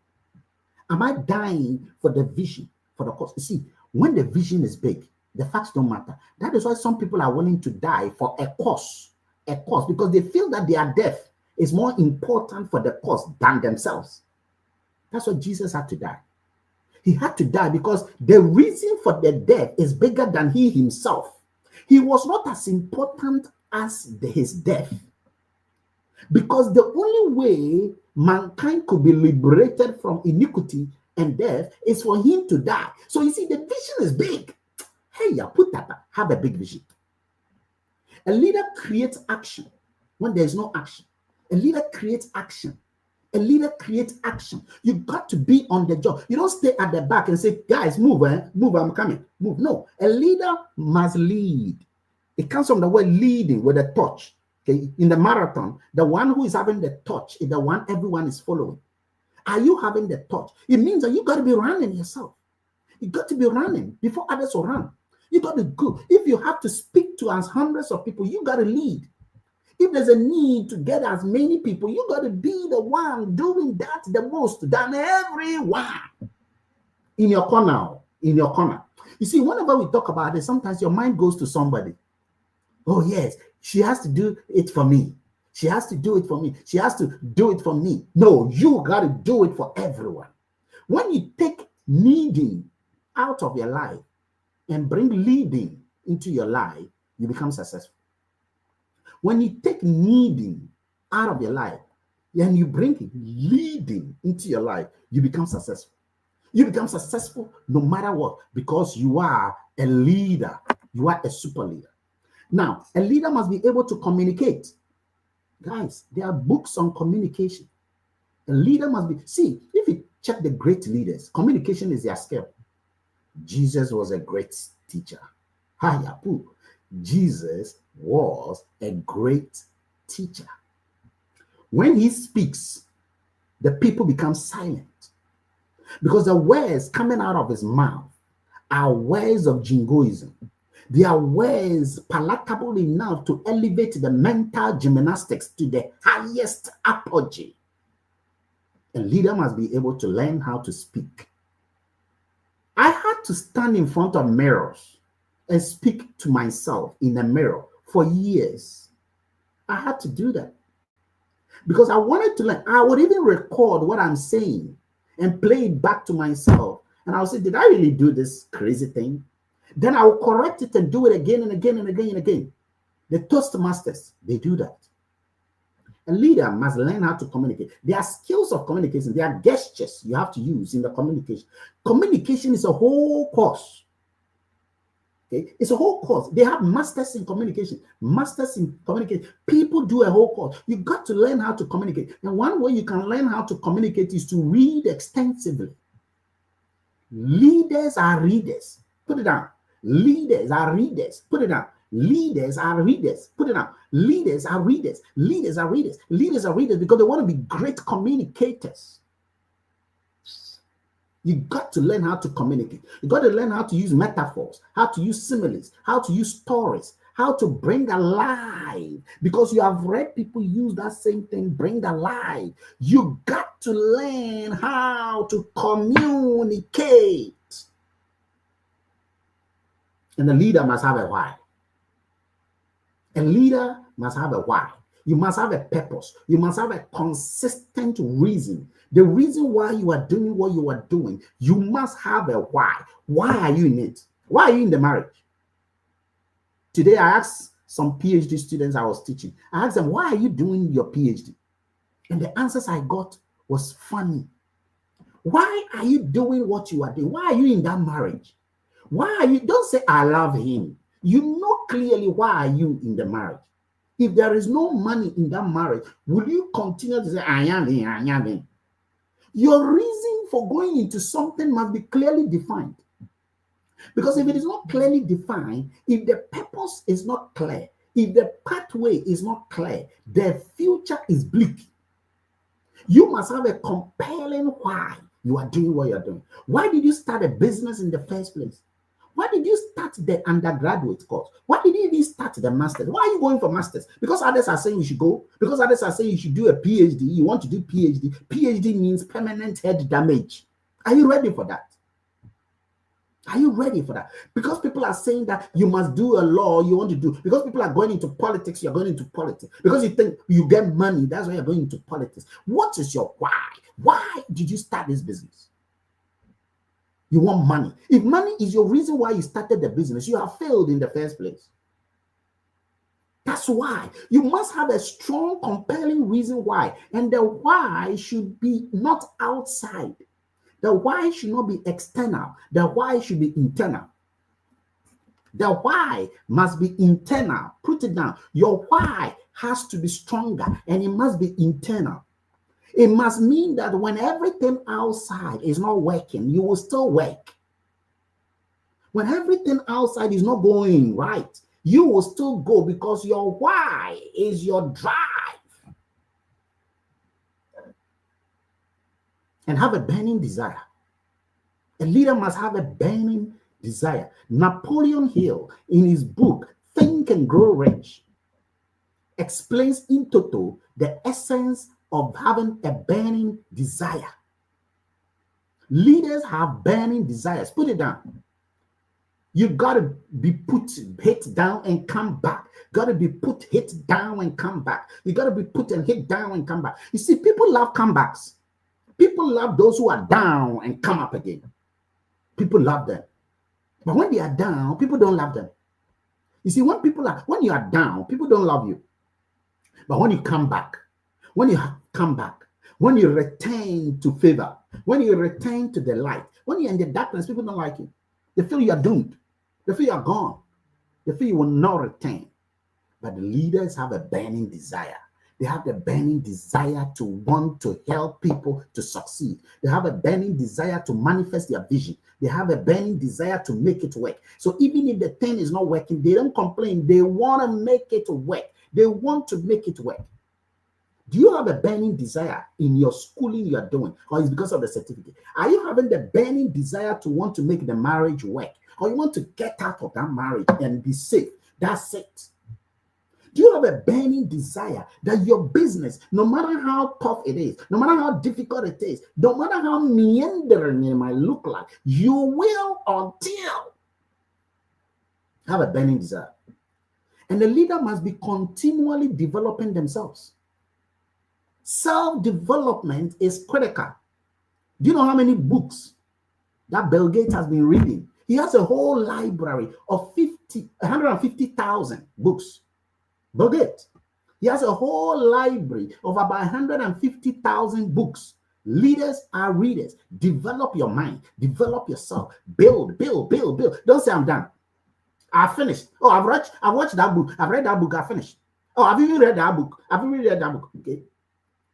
Am I dying for the vision, for the cause? You see, when the vision is big, the facts don't matter. That is why some people are willing to die for a cause, because they feel that their death is more important for the cause than themselves. That's why Jesus had to die. He had to die because the reason for the death is bigger than he himself. He was not as important as his death. Because the only way mankind could be liberated from iniquity and death is for him to die. So you see, the vision is big. Hey, put that back. Have a big vision. A leader creates action when there is no action. A leader creates action. A leader creates action. You got to be on the job. You don't stay at the back and say, guys, move, move, I'm coming. Move. No, a leader must lead. It comes from the word leading with a touch. Okay, in the marathon, the one who is having the touch is the one everyone is following. Are you having the touch? It means that you got to be running yourself. You got to be running before others will run. You got to go. If you have to speak to as hundreds of people, you got to lead. If there's a need to get as many people, you got to be the one doing that the most than everyone in your corner. In your corner. You see, whenever we talk about it, sometimes your mind goes to somebody. Oh, yes, she has to do it for me. She has to do it for me. She has to do it for me. No, you got to do it for everyone. When you take needing out of your life and bring leading into your life, you become successful. When you take needing out of your life and you bring leading into your life, you become successful. You become successful no matter what, because you are a leader. You are a super leader. Now, a leader must be able to communicate. Guys, there are books on communication. A leader must be, see, if you check the great leaders, communication is their skill. Jesus was a great teacher. Hayapu. Jesus was a great teacher. When he speaks, the people become silent because the words coming out of his mouth are words of jingoism. They are words palatable enough to elevate the mental gymnastics to the highest apogee. A leader must be able to learn how to speak. I had to stand in front of mirrors and speak to myself in a mirror for years. I had to do that because I wanted to learn. I would even record what I'm saying and play it back to myself. And I would say, did I really do this crazy thing? Then I will correct it and do it again and again and again and again. The Toastmasters, they do that. A leader must learn how to communicate. There are skills of communication. There are gestures you have to use in the communication. Communication is a whole course. Okay? It's a whole course. They have masters in communication. Masters in communication. People do a whole course. You got to learn how to communicate. And one way you can learn how to communicate is to read extensively. Leaders are readers. Put it down. Leaders are readers. Put it down. Leaders are readers. Put it down. Leaders are readers. Leaders are readers. Leaders are readers because they want to be great communicators. You got to learn how to communicate. You got to learn how to use metaphors, how to use similes, how to use stories, how to bring alive. Because you have read people use that same thing, bring alive. You got to learn how to communicate. And the leader must have a why. A leader must have a why. You must have a purpose. You must have a consistent reason. The reason why you are doing what you are doing, you must have a why. Why are you in it? Why are you in the marriage? Today, I asked some PhD students I was teaching. I asked them, why are you doing your PhD? And the answers I got was funny. Why are you doing what you are doing? Why are you in that marriage? Why are you? Don't say, I love him. You know clearly why are you in the marriage. If there is no money in that marriage, will you continue to say, I am him, I am him? Your reason for going into something must be clearly defined. Because if it is not clearly defined, if the purpose is not clear, if the pathway is not clear, the future is bleak. You must have a compelling why you are doing what you're doing. Why did you start a business in the first place? Why did you start the undergraduate course? Why did you even start the master's? Why are you going for master's? Because others are saying you should go. Because others are saying you should do a PhD. You want to do PhD. PhD means permanent head damage. Are you ready for that? Are you ready for that? Because people are saying that you must do a law, you want to do. Because people are going into politics, you're going into politics. Because you think you get money, that's why you're going into politics. What is your why? Why did you start this business? You want money. If money is your reason why you started the business, you have failed in the first place. That's why you must have a strong, compelling reason why. And the why should be not outside. The why should not be external. The why should be internal. The why must be internal. Put it down. Your why has to be stronger and it must be internal. It must mean that when everything outside is not working, you will still work. When everything outside is not going right, you will still go because your why is your drive. And have a burning desire. A leader must have a burning desire. Napoleon Hill, in his book, Think and Grow Rich, explains in total the essence of having a burning desire. Leaders have burning desires. Put it down. You gotta be put hit down and come back. Gotta be put hit down and come back. You gotta be put and hit down and come back. You see, people love comebacks. People love those who are down and come up again. People love them. But when they are down, people don't love them. You see, when you are down, people don't love you. But when you come back, when you return to favor, when you return to the light, when you're in the darkness, people don't like you. They feel you are doomed. They feel you are gone. They feel you will not return. But the leaders have a burning desire. They have the burning desire to want to help people to succeed. They have a burning desire to manifest their vision. They have a burning desire to make it work. So even if the thing is not working, they don't complain. They want to make it work. They want to make it work. Do you have a burning desire in your schooling you are doing? Or is it because of the certificate? Are you having the burning desire to want to make the marriage work? Or you want to get out of that marriage and be safe? That's it. Do you have a burning desire that your business, no matter how tough it is, no matter how difficult it is, no matter how meandering it might look like, you will until have a burning desire? And the leader must be continually developing themselves. Self-development is critical. Do you know how many books that Bill Gates has been reading? He has a whole library of 150,000 books. Bill Gates. He has a whole library of about 150,000 books. Leaders are readers. Develop your mind. Develop yourself. Build. Don't say I'm done. I finished. Oh, I've watched that book. I've read that book. I finished. Oh, I've even read that book. Okay.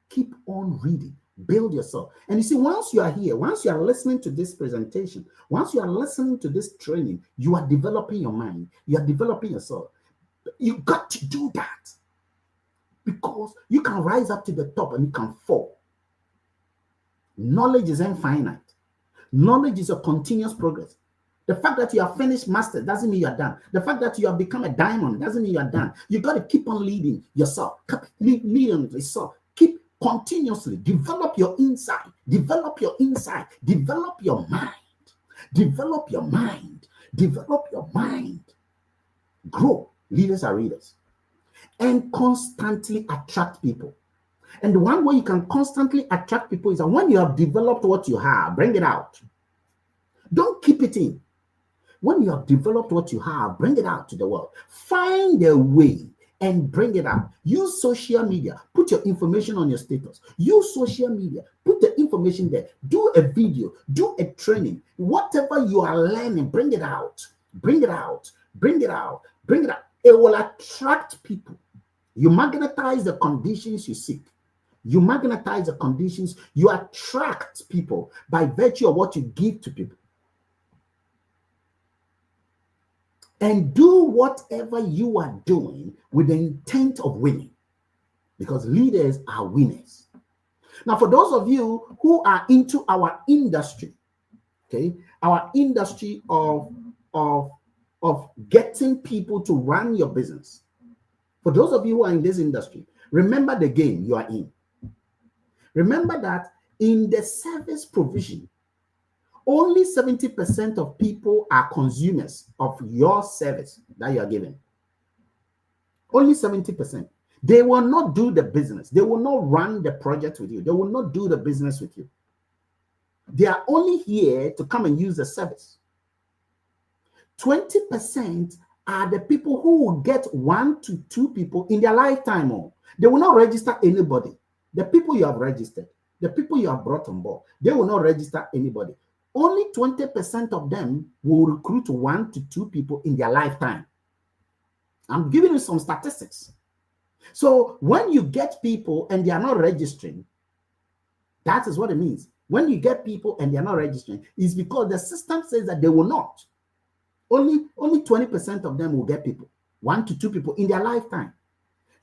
Keep on reading. Build yourself. And you see, once you are here, once you are listening to this presentation, once you are listening to this training, you are developing your mind. You are developing yourself. You got to do that because you can rise up to the top and you can fall. Knowledge is infinite. Knowledge is a continuous progress. The fact that you have finished master doesn't mean you are done. The fact that you have become a diamond doesn't mean you are done. You got to keep on leading yourself. Leading yourself. Keep continuously. Develop your insight. Develop your insight. Develop your mind. Develop your mind. Develop your mind. Grow. Leaders are readers. And constantly attract people. And the one way you can constantly attract people is that when you have developed what you have, bring it out. Don't keep it in. When you have developed what you have, bring it out to the world. Find a way and bring it out. Use social media. Put your information on your status. Use social media. Put the information there. Do a video. Do a training. Whatever you are learning, bring it out. Bring it out. Bring it out. Bring it out. It will attract people. You magnetize the conditions you seek. You magnetize the conditions. You attract people by virtue of what you give to people. And do whatever you are doing with the intent of winning, because leaders are winners. Now, for those of you who are into our industry, okay, our industry of getting people to run your business. For those of you who are in this industry, remember the game you are in. Remember that in the service provision, only 70% of people are consumers of your service that you are giving. Only 70%. They will not do the business. They will not run the project with you. They will not do the business with you. They are only here to come and use the service. 20% are the people who will get 1 to 2 people in their lifetime. They will not register anybody. The people you have registered, the people you have brought on board, they will not register anybody. Only 20% of them will recruit 1 to 2 people in their lifetime. I'm giving you some statistics. So when you get people and they are not registering, That is what it means. When you get people and they're not registering, it's because the system says that they will not. Only 20% of them will get people, 1 to 2 people in their lifetime.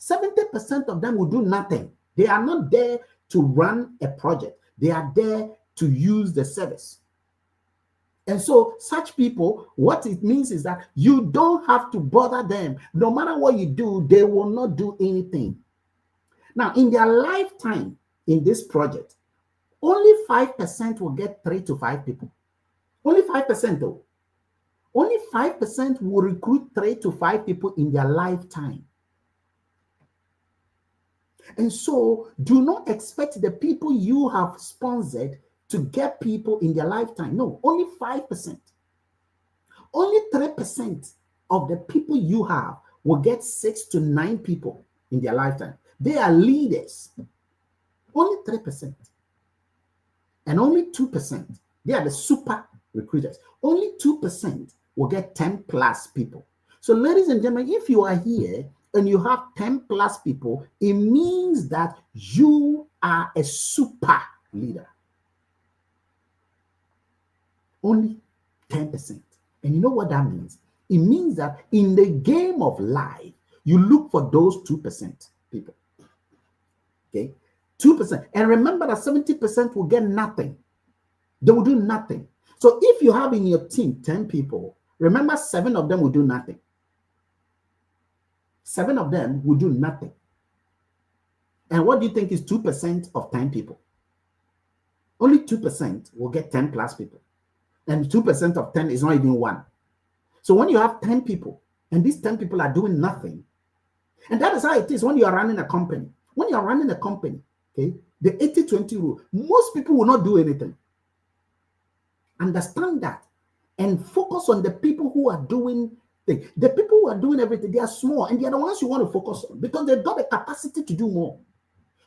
70% of them will do nothing. They are not there to run a project. They are there to use the service. And so such people, what it means is that you don't have to bother them. No matter what you do, they will not do anything. Now, in their lifetime in this project, only 5% will get 3 to 5 people. Only 5% though. Only 5% will recruit 3 to 5 people in their lifetime. And so do not expect the people you have sponsored to get people in their lifetime. No, only 5%. Only 3% of the people you have will get 6 to 9 people in their lifetime. They are leaders. Only 3%. And only 2%, they are the super recruiters. Only 2% will get 10 plus people. So ladies and gentlemen, if you are here and you have 10 plus people, it means that you are a super leader. Only 10%. And you know what that means? It means that in the game of life, you look for those 2% people. Okay? 2%. And remember that 70% will get nothing. They will do nothing. So if you have in your team 10 people, remember 7 of them will do nothing. 7 of them will do nothing. And what do you think is 2% of 10 people? Only 2% will get 10 plus people. And 2% of 10 is not even 1. So when you have 10 people, and these 10 people are doing nothing, and that is how it is when you are running a company. When you are running a company, okay, the 80-20 rule, most people will not do anything. Understand that and focus on the people who are doing things. The people who are doing everything, they are small, and they are the ones you want to focus on because they've got the capacity to do more.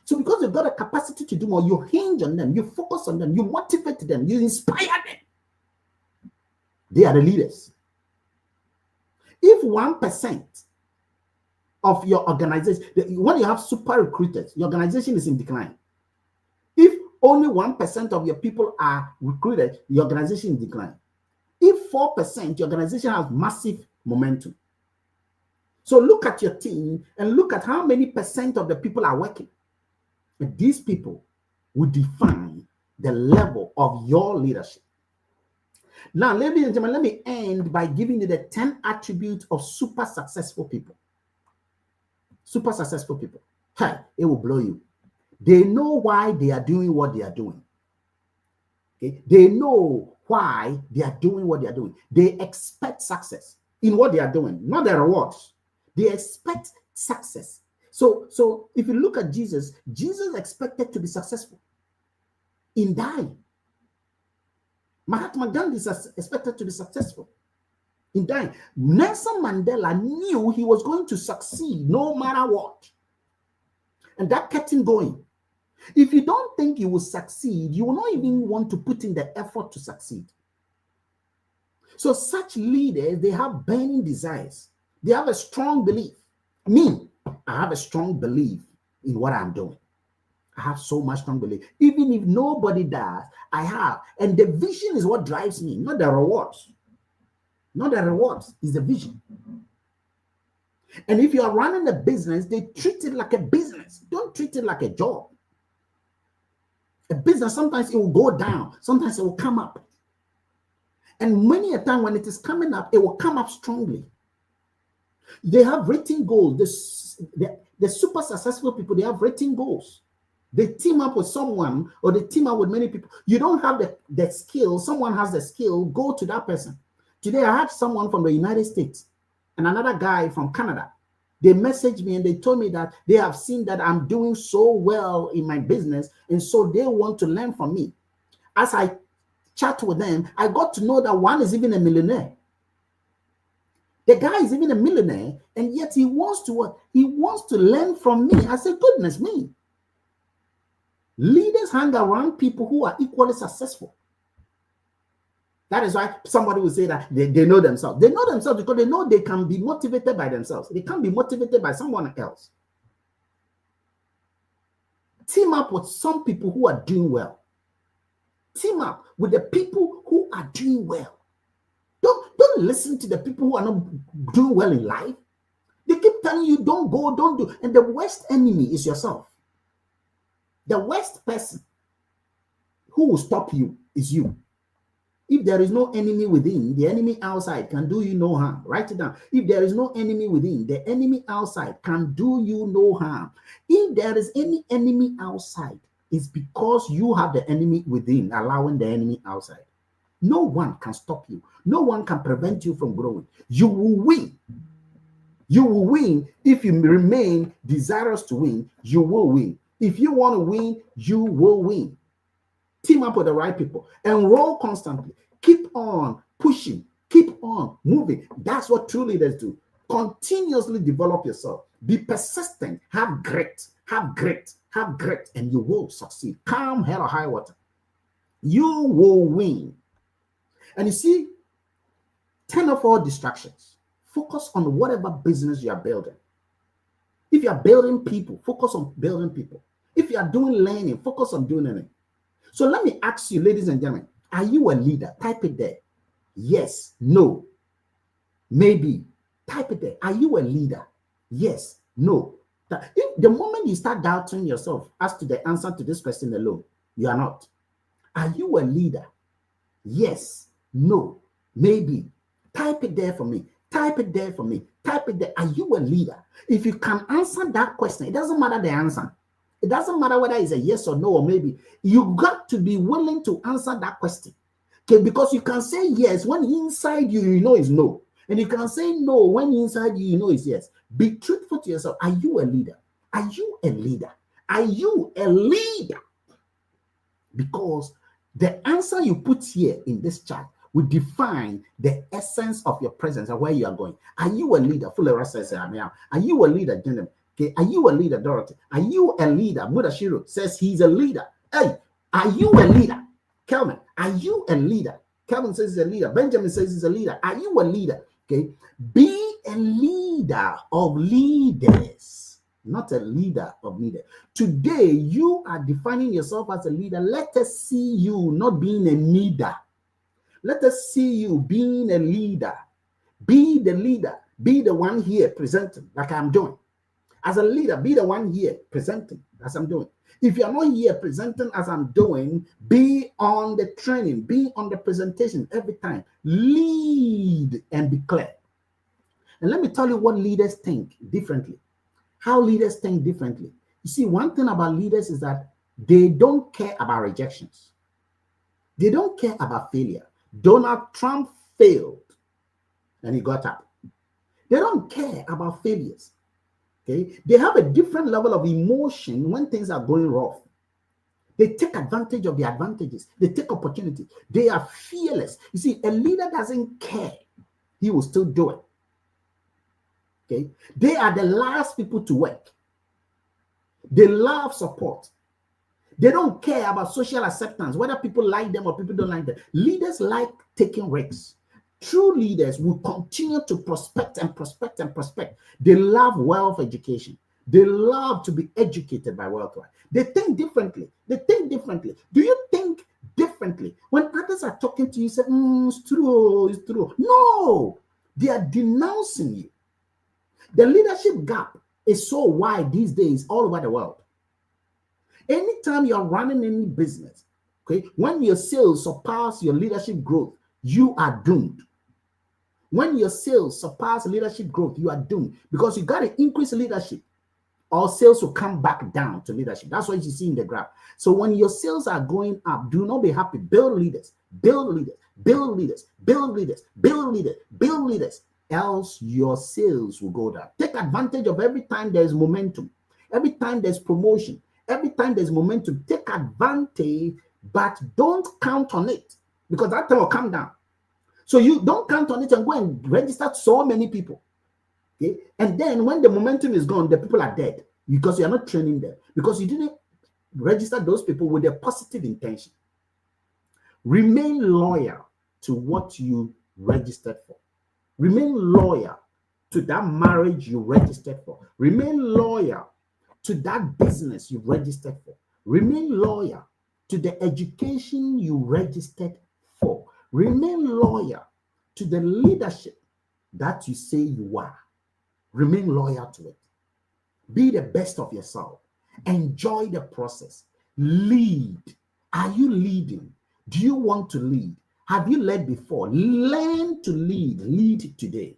So because they've got a capacity to do more, you hinge on them, you focus on them, you motivate them, you inspire them. They are the leaders. If 1% of your organization, when you have super recruiters, your organization is in decline. If only 1% of your people are recruited, your organization is in decline. If 4%, your organization has massive momentum. So look at your team and look at how many percent of the people are working. And these people will define the level of your leadership. Now, ladies and gentlemen, let me end by giving you the 10 attributes of super successful people. Super successful people. Hey, it will blow you. They know why they are doing what they are doing. Okay? They know why they are doing what they are doing. They expect success in what they are doing, not the rewards. They expect success. So if you look at Jesus, Jesus expected to be successful in dying. Mahatma Gandhi is expected to be successful in dying. Nelson Mandela knew he was going to succeed no matter what. And that kept him going. If you don't think you will succeed, you will not even want to put in the effort to succeed. So such leaders, they have burning desires. They have a strong belief. Me, I have a strong belief in what I'm doing. I have so much strong belief. Even if nobody does, I have. And the vision is what drives me, not the rewards. Not the rewards, it's the vision. And if you are running a business, they treat it like a business. Don't treat it like a job. A business, sometimes it will go down. Sometimes it will come up. And many a time when it is coming up, it will come up strongly. They have written goals. The super successful people, they have written goals. They team up with someone or they team up with many people. You don't have the skill. Someone has the skill. Go to that person. Today, I had someone from the United States and another guy from Canada. They messaged me and they told me that they have seen that I'm doing so well in my business. And so they want to learn from me. As I chat with them, I got to know that one is even a millionaire. The guy is even a millionaire, and yet he wants to learn from me. I said, goodness me. Leaders hang around people who are equally successful. That is why somebody will say that they know themselves. They know themselves because they know they can be motivated by themselves. They can't be motivated by someone else. Team up with some people who are doing well. Team up with the people who are doing well. Don't listen to the people who are not doing well in life. They keep telling you, don't go, don't do. And the worst enemy is yourself. The worst person who will stop you is you. If there is no enemy within, the enemy outside can do you no harm. Write it down. If there is no enemy within, the enemy outside can do you no harm. If there is any enemy outside, it's because you have the enemy within, allowing the enemy outside. No one can stop you. No one can prevent you from growing. You will win. You will win if you remain desirous to win. You will win. If you want to win, you will win. Team up with the right people. Enroll constantly. Keep on pushing. Keep on moving. That's what true leaders do. Continuously develop yourself. Be persistent. Have grit. Have grit. Have grit. And you will succeed. Come hell or high water. You will win. And you see, turn off all distractions. Focus on whatever business you are building. If you are building people, focus on building people. If you are doing learning, focus on doing learning. So let me ask you, ladies and gentlemen, are you a leader? Type it there. Yes, no, maybe. Type it there. Are you a leader? Yes, no. If the moment you start doubting yourself as to the answer to this question alone, you are not. Are you a leader? Yes, no, maybe. Type it there for me. Type it there for me. Type it there. Are you a leader? If you can answer that question, it doesn't matter the answer. It doesn't matter whether it's a yes or no or maybe. You got to be willing to answer that question. Okay, because you can say yes when inside you, you know it's no. And you can say no when inside you, you know it's yes. Be truthful to yourself. Are you a leader? Are you a leader? Are you a leader? Because the answer you put here in this chat will define the essence of your presence and where you are going. Are you a leader? Fuller says, are you a leader, gentlemen? Okay, are you a leader, Dorothy? Are you a leader? Mudashiro says he's a leader. Hey, are you a leader? Kelvin, are you a leader? Kelvin says he's a leader. Benjamin says he's a leader. Are you a leader? Okay, be a leader of leaders, not a leader of leaders. Today, you are defining yourself as a leader. Let us see you not being a leader. Let us see you being a leader. Be the leader. Be the one here presenting like I'm doing. As a leader, be the one here presenting as I'm doing. If you're not here presenting as I'm doing, be on the training, be on the presentation every time. Lead and be clear. And let me tell you what leaders think differently. How leaders think differently. You see, one thing about leaders is that they don't care about rejections. They don't care about failure. Donald Trump failed and he got up. They don't care about failures. Okay, they have a different level of emotion when things are going rough. They take advantage of the advantages. They take opportunity. They are fearless. You see, a leader doesn't care. He will still do it. Okay, they are the last people to work. They love support. They don't care about social acceptance, whether people like them or people don't like them. Leaders like taking risks. True leaders will continue to prospect and prospect and prospect. They love wealth education. They love to be educated by wealth. They think differently. They think differently. Do you think differently? When others are talking to you, you say, it's true, it's true. No, they are denouncing you. The leadership gap is so wide these days all over the world. Anytime you're running any business, okay, when your sales surpass your leadership growth, you are doomed. When your sales surpass leadership growth, you are doomed because you got to increase leadership or sales will come back down to leadership. That's what you see in the graph. So when your sales are going up, do not be happy. Build leaders, build leaders, build leaders, build leaders, build leaders, build leaders, else your sales will go down. Take advantage of every time there's momentum, every time there's promotion, every time there's momentum. Take advantage, but don't count on it because that time will come down. So you don't count on it and go and register so many people. Okay. And then when the momentum is gone, the people are dead because you're not training them, because you didn't register those people with a positive intention. Remain loyal to what you registered for. Remain loyal to that marriage you registered for. Remain loyal to that business you registered for. Remain loyal to the education you registered for. Remain loyal to the leadership that you say you are. Remain loyal to it. Be the best of yourself. Enjoy the process. Lead. Are you leading? Do you want to lead? Have you led before? Learn to lead. Lead today.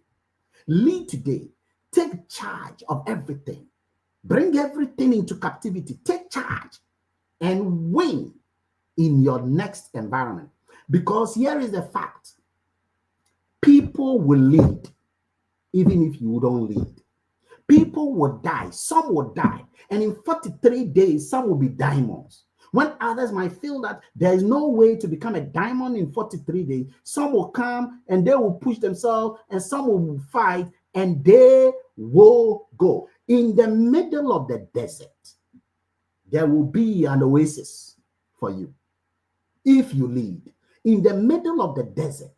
Lead today. Take charge of everything. Bring everything into captivity. Take charge and win in your next environment. Because here is the fact. People will lead even if you don't lead. People will die. Some will die. And in 43 days, some will be diamonds. When others might feel that there is no way to become a diamond in 43 days, some will come and they will push themselves, and some will fight and they will go. In the middle of the desert, there will be an oasis for you if you lead. In the middle of the desert,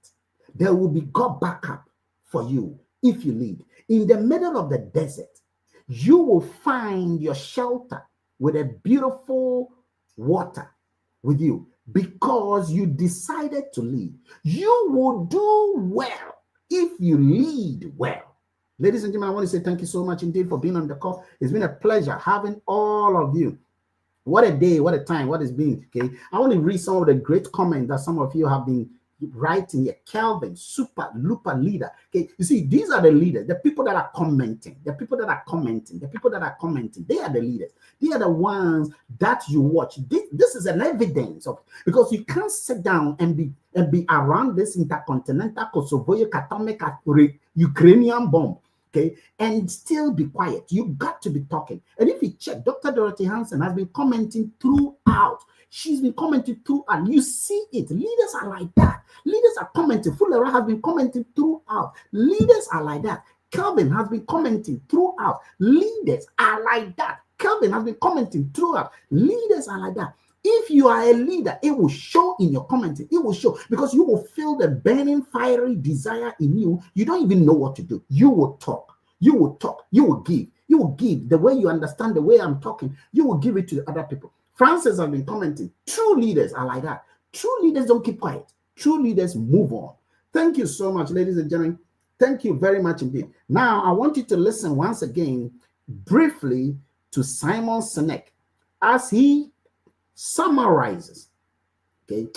there will be God backup for you if you lead. In the middle of the desert, you will find your shelter with a beautiful water with you because you decided to lead. You will do well if you lead well. Ladies and gentlemen, I want to say thank you so much indeed for being on the call. It's been a pleasure having all of you. What a day, what a time, what it's been. Okay, I want to read some of the great comments that some of you have been writing here. Calvin, super looper leader. Okay, you see, these are the leaders, the people that are commenting, the people that are commenting, the people that are commenting. They are the leaders. They are the ones that you watch. This is an evidence of, because you can't sit down and be around this intercontinental Kosovo atomic Ukrainian bomb. Okay, and still be quiet. You got to be talking. And if you check, Dr. Dorothy Hansen has been commenting throughout. She's been commenting throughout. You see it. Leaders are like that. Leaders are commenting. Fulera has been commenting throughout. Leaders are like that. Calvin has been commenting throughout. Leaders are like that. Calvin has been commenting throughout. Leaders are like that. If you are a leader, it will show in your commenting. It will show because you will feel the burning, fiery desire in you. You don't even know what to do. You will talk. You will talk. You will give. You will give the way you understand the way I'm talking. You will give it to other people. Francis has been commenting. True leaders are like that. True leaders don't keep quiet. True leaders move on. Thank you so much, ladies and gentlemen. Thank you very much indeed. Now, I want you to listen once again briefly to Simon Sinek as he summarizes, okay,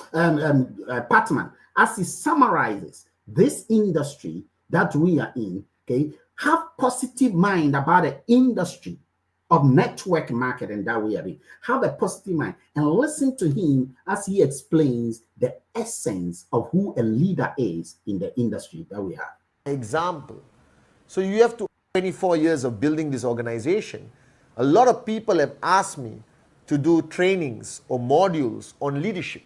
Patman, as he summarizes this industry that we are in, okay, have positive mind about the industry of network marketing that we are in. Have a positive mind and listen to him as he explains the essence of who a leader is in the industry that we have. Example. So you have to 24 years of building this organization. A lot of people have asked me to do trainings or modules on leadership.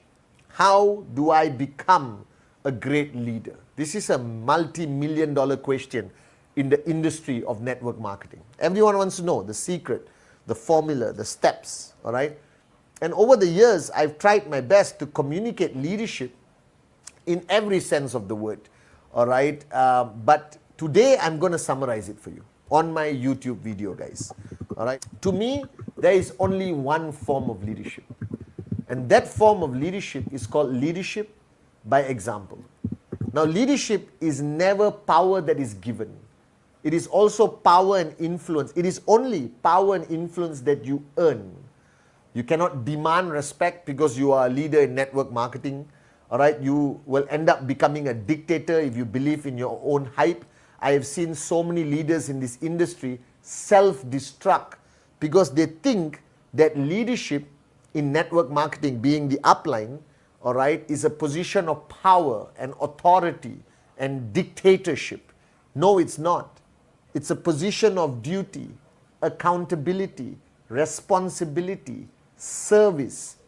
How do I become a great leader? This is a multi-million-dollar question in the industry of network marketing. Everyone wants to know the secret, the formula, the steps, all right? And over the years, I've tried my best to communicate leadership in every sense of the word, all right? But today, I'm going to summarize it for you on my YouTube video, guys, all right? To me, there is only one form of leadership. And that form of leadership is called leadership by example. Now, leadership is never power that is given. It is also power and influence. It is only power and influence that you earn. You cannot demand respect because you are a leader in network marketing. All right, you will end up becoming a dictator if you believe in your own hype. I have seen so many leaders in this industry self-destruct because they think that leadership in network marketing, being the upline, all right, is a position of power and authority and dictatorship. No, it's not. It's a position of duty, accountability, responsibility, service,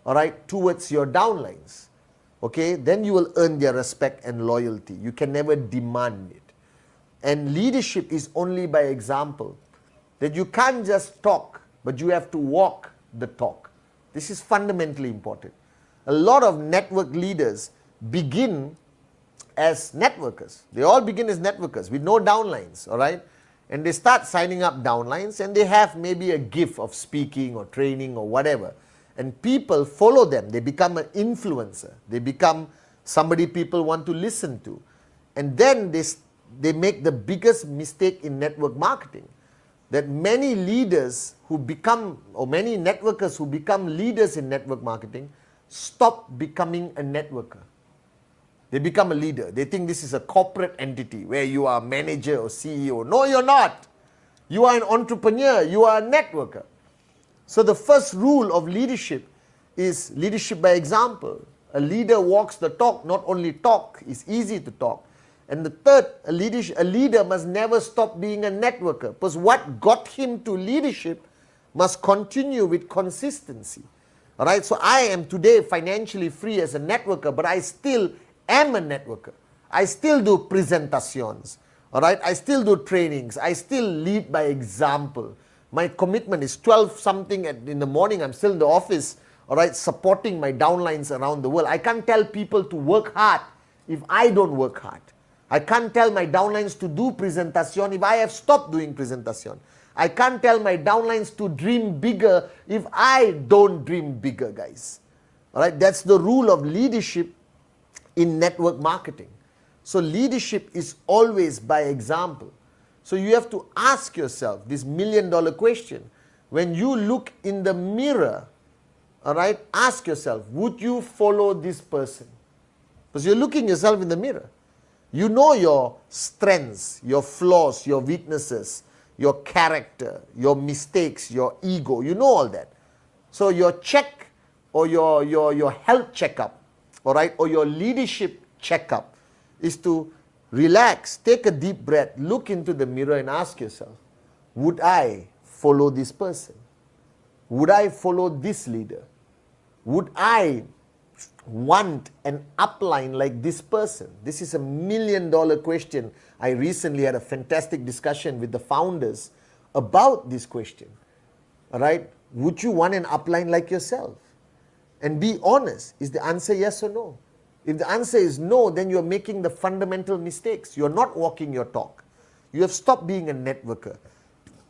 all right, towards your downlines. Okay, then you will earn their respect and loyalty. You can never demand it. And leadership is only by example. That you can't just talk, but you have to walk the talk. This is fundamentally important. A lot of network leaders begin as networkers. They all begin as networkers with no downlines, all right? and they start signing up downlines, and they have maybe a gift of speaking or training or whatever, and people follow them. They become an influencer. They become somebody people want to listen to. And then they make the biggest mistake in network marketing, that many leaders who become, or many networkers who become leaders in network marketing, stop becoming a networker. They become a leader. They think this is a corporate entity where you are a manager or CEO. No, you're not. You are an entrepreneur. You are a networker. So the first rule of leadership is leadership by example. A leader walks the talk, not only talk. It's easy to talk. And the third, a leader must never stop being a networker, because what got him to leadership must continue with consistency. All right, so I am today financially free as a networker, but I still am a networker. I still do presentations. All right, I still do trainings. I still lead by example. My commitment is 12 something in the morning. I'm still in the office, all right, supporting my downlines around the world. I can't tell people to work hard if I don't work hard. I can't tell my downlines to do presentation if I have stopped doing presentation. I can't tell my downlines to dream bigger if I don't dream bigger, guys. All right, that's the rule of leadership in network marketing. So leadership is always by example. So you have to ask yourself this million-dollar question. When you look in the mirror, all right, ask yourself, would you follow this person? Because you're looking yourself in the mirror. You know your strengths, your flaws, your weaknesses, your character, your mistakes, your ego. You know all that. So your check or your health checkup, all right, or your leadership checkup is to relax, take a deep breath, look into the mirror and ask yourself, would I follow this person? Would I follow this leader? Would I want an upline like this person? This is a million-dollar question. I recently had a fantastic discussion with the founders about this question. All right, would you want an upline like yourself? And be honest, is the answer yes or no? If the answer is no, then you're making the fundamental mistakes. You're not walking your talk. You have stopped being a networker.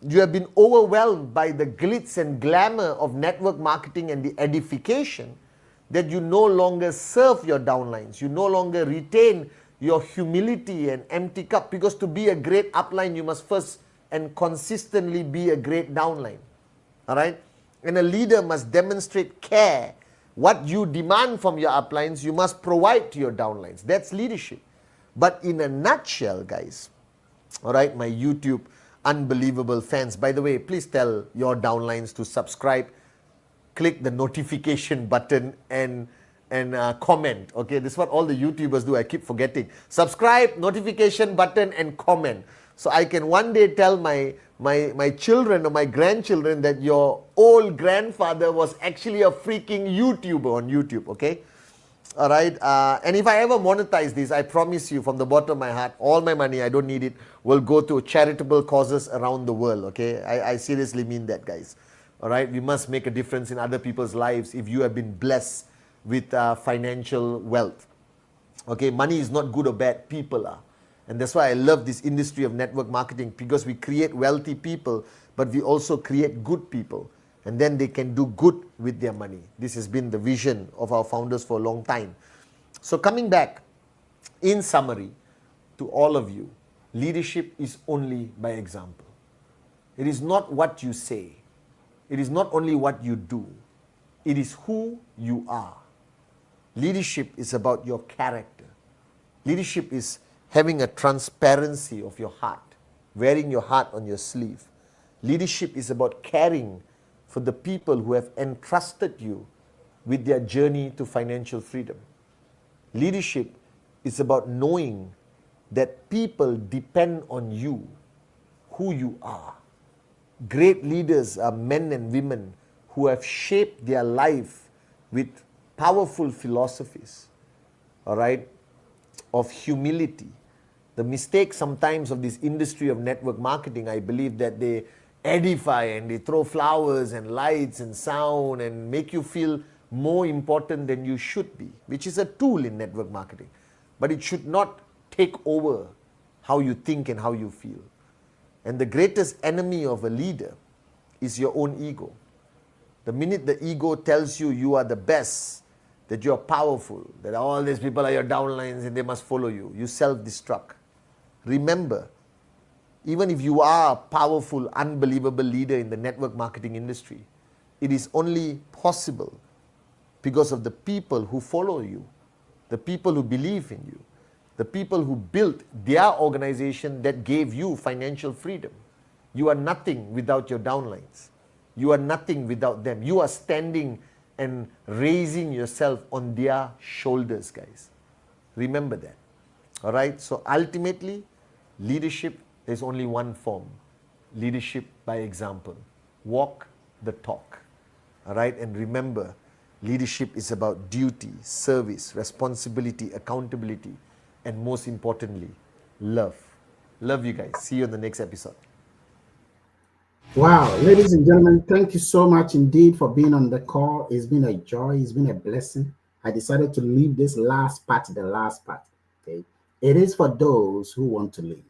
You have been overwhelmed by the glitz and glamour of network marketing and the edification, that you no longer serve your downlines. You no longer retain your humility and empty cup, because to be a great upline, you must first and consistently be a great downline. All right? And a leader must demonstrate care. What you demand from your uplines, you must provide to your downlines. That's leadership. But in a nutshell, guys, all right, my YouTube unbelievable fans, by the way, please tell your downlines to subscribe, click the notification button and comment. Okay, this is what all the YouTubers do. I keep forgetting. Subscribe, notification button, and comment. So I can one day tell my children or my grandchildren that your old grandfather was actually a freaking YouTuber on YouTube. Okay, all right. And if I ever monetize this, I promise you from the bottom of my heart, all my money, I don't need it, will go to charitable causes around the world. Okay, I seriously mean that, guys. All right, we must make a difference in other people's lives if you have been blessed with financial wealth. Okay, money is not good or bad, people are. And that's why I love this industry of network marketing, because we create wealthy people, but we also create good people. And then they can do good with their money. This has been the vision of our founders for a long time. So coming back, in summary, to all of you, leadership is only by example. It is not what you say. It is not only what you do, it is who you are. Leadership is about your character. Leadership is having a transparency of your heart, wearing your heart on your sleeve. Leadership is about caring for the people who have entrusted you with their journey to financial freedom. Leadership is about knowing that people depend on you, who you are. Great leaders are men and women who have shaped their life with powerful philosophies, all right, of humility. The mistake sometimes of this industry of network marketing, I believe, that they edify and they throw flowers and lights and sound and make you feel more important than you should be, which is a tool in network marketing. But it should not take over how you think and how you feel. And the greatest enemy of a leader is your own ego. The minute the ego tells you you are the best, that you are powerful, that all these people are your downlines and they must follow you, you self-destruct. Remember, even if you are a powerful, unbelievable leader in the network marketing industry, it is only possible because of the people who follow you, the people who believe in you, the people who built their organization that gave you financial freedom. You are nothing without your downlines. You are nothing without them. You are standing and raising yourself on their shoulders, guys. Remember that. All right? So ultimately, leadership, there's only one form. Leadership by example. Walk the talk. All right? And remember, leadership is about duty, service, responsibility, accountability, and most importantly, love. Love you guys. See you in the next episode. Wow, ladies and gentlemen, thank you so much indeed for being on the call. It's been a joy, it's been a blessing. I decided to leave this last part, the last part. Okay. It is for those who want to lead.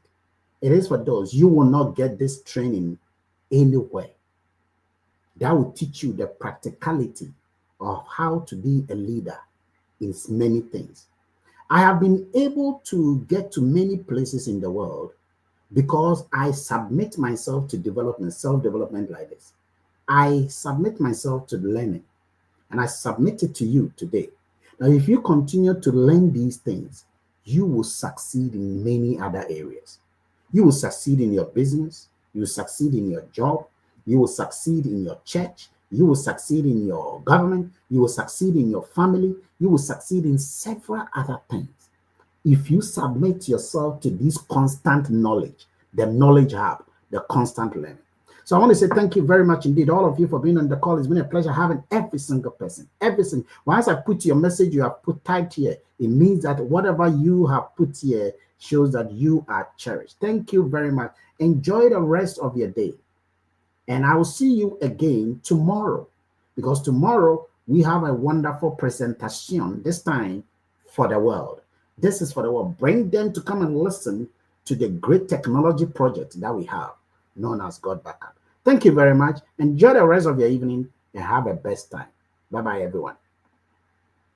It is for those. You will not get this training anywhere. That will teach you the practicality of how to be a leader in many things. I have been able to get to many places in the world because I submit myself to development, self-development like this. I submit myself to learning, and I submit it to you today. Now, if you continue to learn these things, you will succeed in many other areas. You will succeed in your business. You will succeed in your job. You will succeed in your church. You will succeed in your government. You will succeed in your family. You will succeed in several other things. If you submit yourself to this constant knowledge, the knowledge hub, the constant learning. So I want to say thank you very much indeed, all of you, for being on the call. It's been a pleasure having every single person, every single. Once I put your message, you have put typed here. It means that whatever you have put here shows that you are cherished. Thank you very much. Enjoy the rest of your day. And I will see you again tomorrow, because tomorrow we have a wonderful presentation, this time for the world. This is for the world. Bring them to come and listen to the great technology project that we have, known as God Backup. Thank you very much. Enjoy the rest of your evening and have a best time. Bye-bye, everyone.